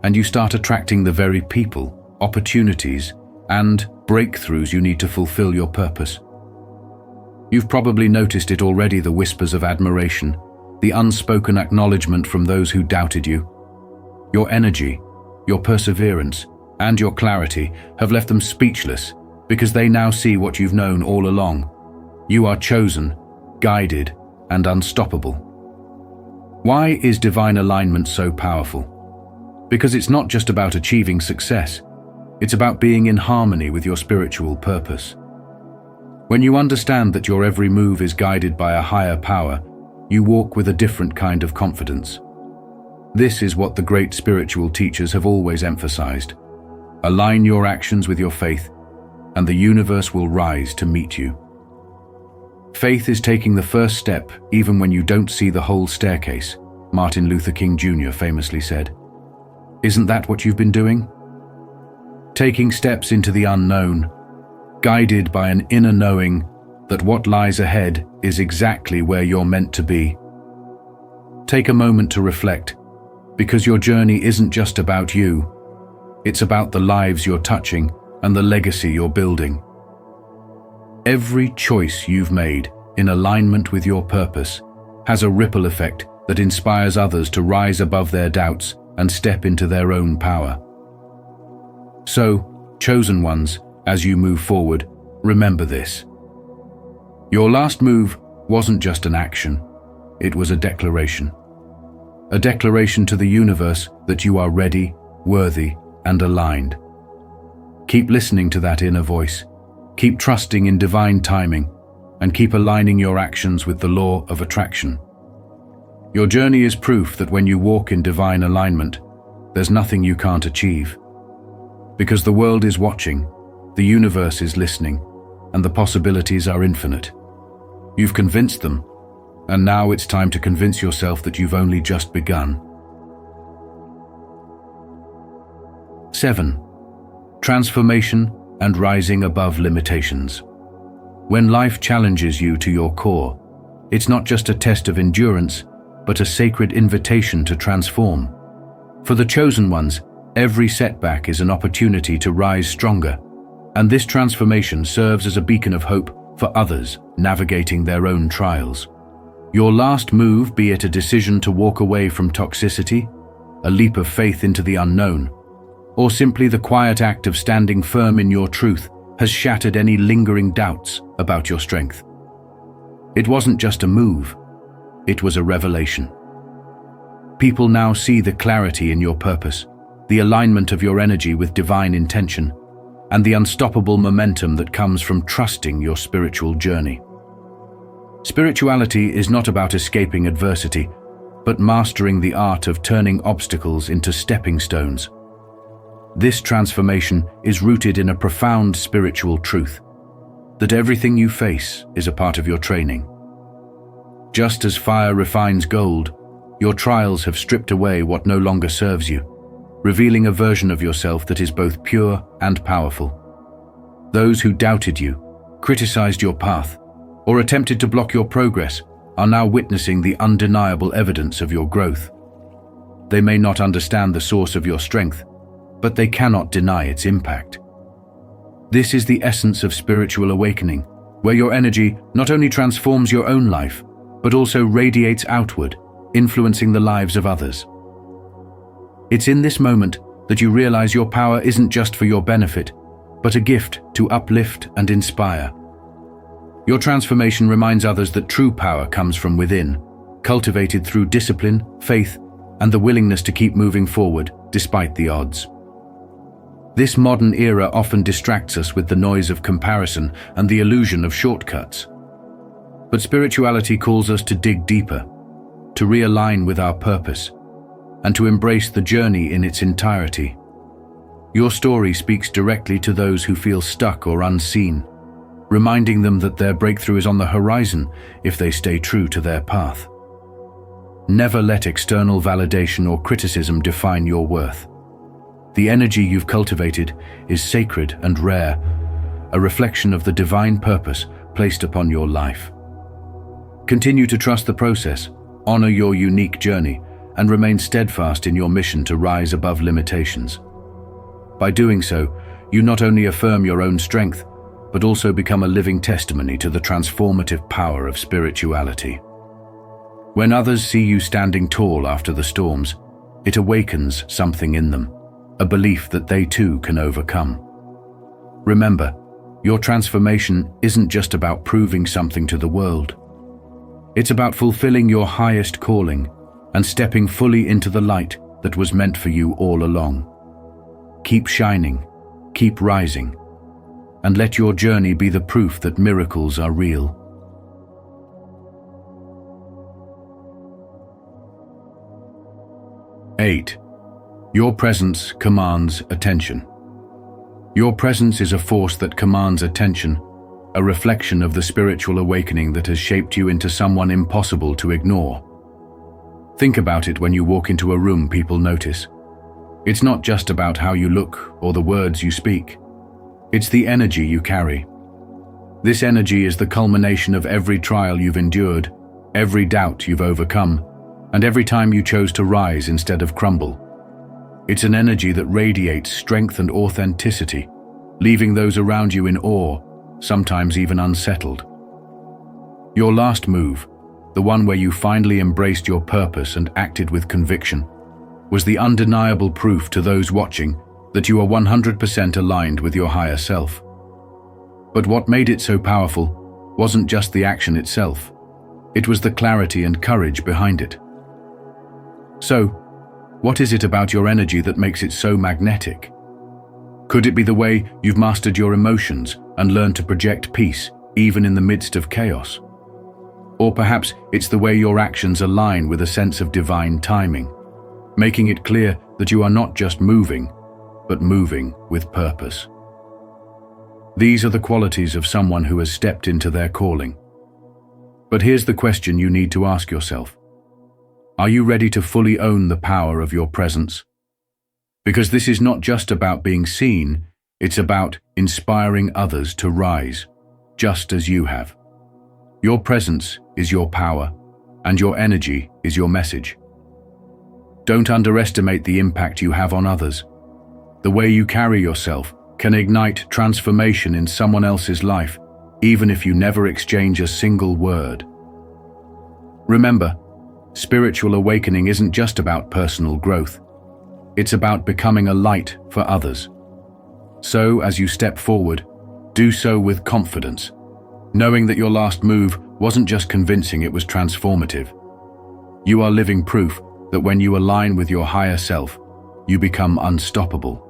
S1: and you start attracting the very people, opportunities, and breakthroughs you need to fulfill your purpose. You've probably noticed it already, the whispers of admiration, the unspoken acknowledgement from those who doubted you. Your energy, your perseverance, and your clarity have left them speechless because they now see what you've known all along. You are chosen, guided, and unstoppable. Why is divine alignment so powerful? Because it's not just about achieving success, it's about being in harmony with your spiritual purpose. When you understand that your every move is guided by a higher power, you walk with a different kind of confidence. This is what the great spiritual teachers have always emphasized. Align your actions with your faith, and the universe will rise to meet you. Faith is taking the first step even when you don't see the whole staircase, Martin Luther King Jr. famously said. Isn't that what you've been doing? Taking steps into the unknown, guided by an inner knowing that what lies ahead is exactly where you're meant to be. Take a moment to reflect, because your journey isn't just about you. It's about the lives you're touching and the legacy you're building. Every choice you've made in alignment with your purpose has a ripple effect that inspires others to rise above their doubts and step into their own power. So, chosen ones, as you move forward, remember this. Your last move wasn't just an action, it was a declaration. A declaration to the universe that you are ready, worthy, and aligned. Keep listening to that inner voice. Keep trusting in divine timing, and keep aligning your actions with the law of attraction. Your journey is proof that when you walk in divine alignment, there's nothing you can't achieve. Because the world is watching, the universe is listening, and the possibilities are infinite. You've convinced them, and now it's time to convince yourself that you've only just begun. 7. Transformation and rising above limitations. When life challenges you to your core, it's not just a test of endurance, but a sacred invitation to transform. For the chosen ones, every setback is an opportunity to rise stronger, and this transformation serves as a beacon of hope for others navigating their own trials. Your last move, be it a decision to walk away from toxicity, a leap of faith into the unknown, or simply the quiet act of standing firm in your truth, has shattered any lingering doubts about your strength. It wasn't just a move, it was a revelation. People now see the clarity in your purpose, the alignment of your energy with divine intention, and the unstoppable momentum that comes from trusting your spiritual journey. Spirituality is not about escaping adversity, but mastering the art of turning obstacles into stepping stones. This transformation is rooted in a profound spiritual truth, that everything you face is a part of your training. Just as fire refines gold, your trials have stripped away what no longer serves you, revealing a version of yourself that is both pure and powerful. Those who doubted you, criticized your path, or attempted to block your progress are now witnessing the undeniable evidence of your growth. They may not understand the source of your strength, but they cannot deny its impact. This is the essence of spiritual awakening, where your energy not only transforms your own life, but also radiates outward, influencing the lives of others. It's in this moment that you realize your power isn't just for your benefit, but a gift to uplift and inspire. Your transformation reminds others that true power comes from within, cultivated through discipline, faith, and the willingness to keep moving forward despite the odds. This modern era often distracts us with the noise of comparison and the illusion of shortcuts. But spirituality calls us to dig deeper, to realign with our purpose, and to embrace the journey in its entirety. Your story speaks directly to those who feel stuck or unseen, reminding them that their breakthrough is on the horizon if they stay true to their path. Never let external validation or criticism define your worth. The energy you've cultivated is sacred and rare, a reflection of the divine purpose placed upon your life. Continue to trust the process, honor your unique journey, and remain steadfast in your mission to rise above limitations. By doing so, you not only affirm your own strength, but also become a living testimony to the transformative power of spirituality. When others see you standing tall after the storms, it awakens something in them, a belief that they too can overcome. Remember, your transformation isn't just about proving something to the world. It's about fulfilling your highest calling and stepping fully into the light that was meant for you all along. Keep shining, keep rising, and let your journey be the proof that miracles are real. Eight. Your presence commands attention. Your presence is a force that commands attention, a reflection of the spiritual awakening that has shaped you into someone impossible to ignore. Think about it when you walk into a room people notice. It's not just about how you look or the words you speak. It's the energy you carry. This energy is the culmination of every trial you've endured, every doubt you've overcome, and every time you chose to rise instead of crumble. It's an energy that radiates strength and authenticity, leaving those around you in awe, sometimes even unsettled. Your last move, the one where you finally embraced your purpose and acted with conviction, was the undeniable proof to those watching that you are 100% aligned with your higher self. But what made it so powerful wasn't just the action itself. It was the clarity and courage behind it. So, what is it about your energy that makes it so magnetic? Could it be the way you've mastered your emotions and learned to project peace even in the midst of chaos? Or perhaps it's the way your actions align with a sense of divine timing, making it clear that you are not just moving, but moving with purpose. These are the qualities of someone who has stepped into their calling. But here's the question you need to ask yourself. Are you ready to fully own the power of your presence? Because this is not just about being seen, it's about inspiring others to rise, just as you have. Your presence is your power, and your energy is your message. Don't underestimate the impact you have on others. The way you carry yourself can ignite transformation in someone else's life, even if you never exchange a single word. Remember, spiritual awakening isn't just about personal growth. It's about becoming a light for others. So, as you step forward, do so with confidence, knowing that your last move wasn't just convincing, it was transformative. You are living proof that when you align with your higher self, you become unstoppable.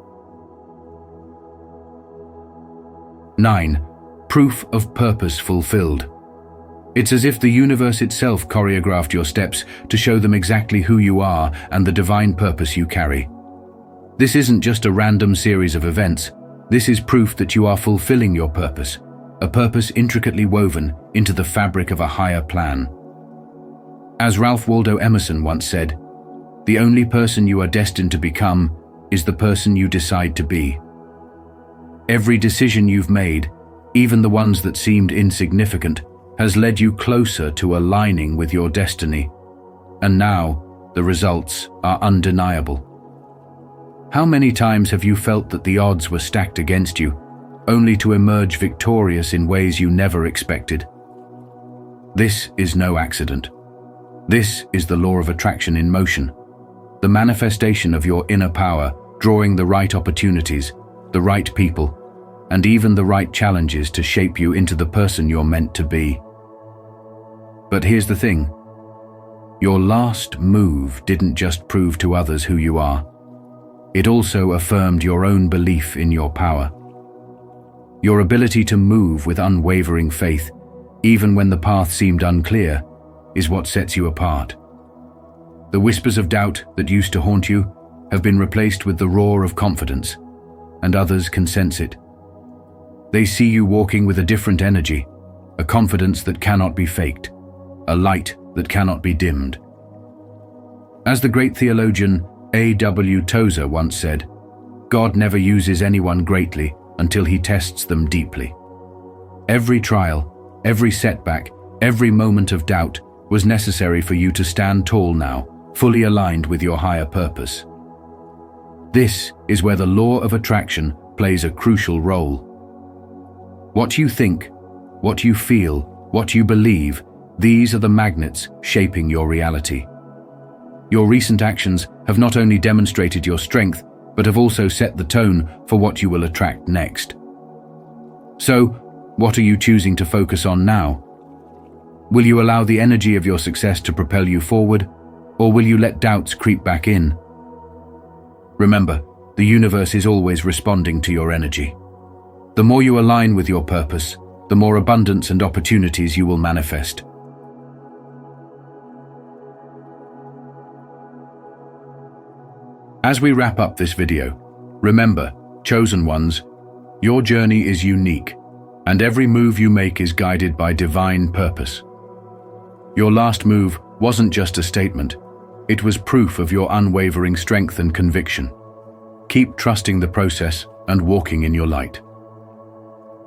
S1: 9. Proof of purpose fulfilled. It's as if the universe itself choreographed your steps to show them exactly who you are and the divine purpose you carry. This isn't just a random series of events. This is proof that you are fulfilling your purpose, a purpose intricately woven into the fabric of a higher plan. As Ralph Waldo Emerson once said, "The only person you are destined to become is the person you decide to be." Every decision you've made, even the ones that seemed insignificant, has led you closer to aligning with your destiny. And now, the results are undeniable. How many times have you felt that the odds were stacked against you, only to emerge victorious in ways you never expected? This is no accident. This is the law of attraction in motion, the manifestation of your inner power, drawing the right opportunities, the right people, and even the right challenges to shape you into the person you're meant to be. But here's the thing. Your last move didn't just prove to others who you are. It also affirmed your own belief in your power. Your ability to move with unwavering faith, even when the path seemed unclear, is what sets you apart. The whispers of doubt that used to haunt you have been replaced with the roar of confidence, and others can sense it. They see you walking with a different energy, a confidence that cannot be faked, a light that cannot be dimmed. As the great theologian A.W. Tozer once said, "God never uses anyone greatly until he tests them deeply." Every trial, every setback, every moment of doubt was necessary for you to stand tall now, fully aligned with your higher purpose. This is where the law of attraction plays a crucial role. What you think, what you feel, what you believe, these are the magnets shaping your reality. Your recent actions have not only demonstrated your strength, but have also set the tone for what you will attract next. So, what are you choosing to focus on now? Will you allow the energy of your success to propel you forward, or will you let doubts creep back in? Remember, the universe is always responding to your energy. The more you align with your purpose, the more abundance and opportunities you will manifest. As we wrap up this video, remember, chosen ones, your journey is unique, and every move you make is guided by divine purpose. Your last move wasn't just a statement, it was proof of your unwavering strength and conviction. Keep trusting the process and walking in your light.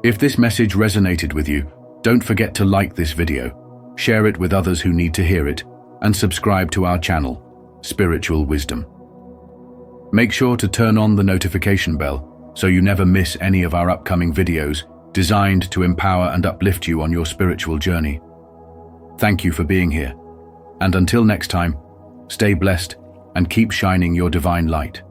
S1: If this message resonated with you, don't forget to like this video, share it with others who need to hear it, and subscribe to our channel, Spiritual Wisdom. Make sure to turn on the notification bell so you never miss any of our upcoming videos designed to empower and uplift you on your spiritual journey. Thank you for being here, and until next time, stay blessed and keep shining your divine light.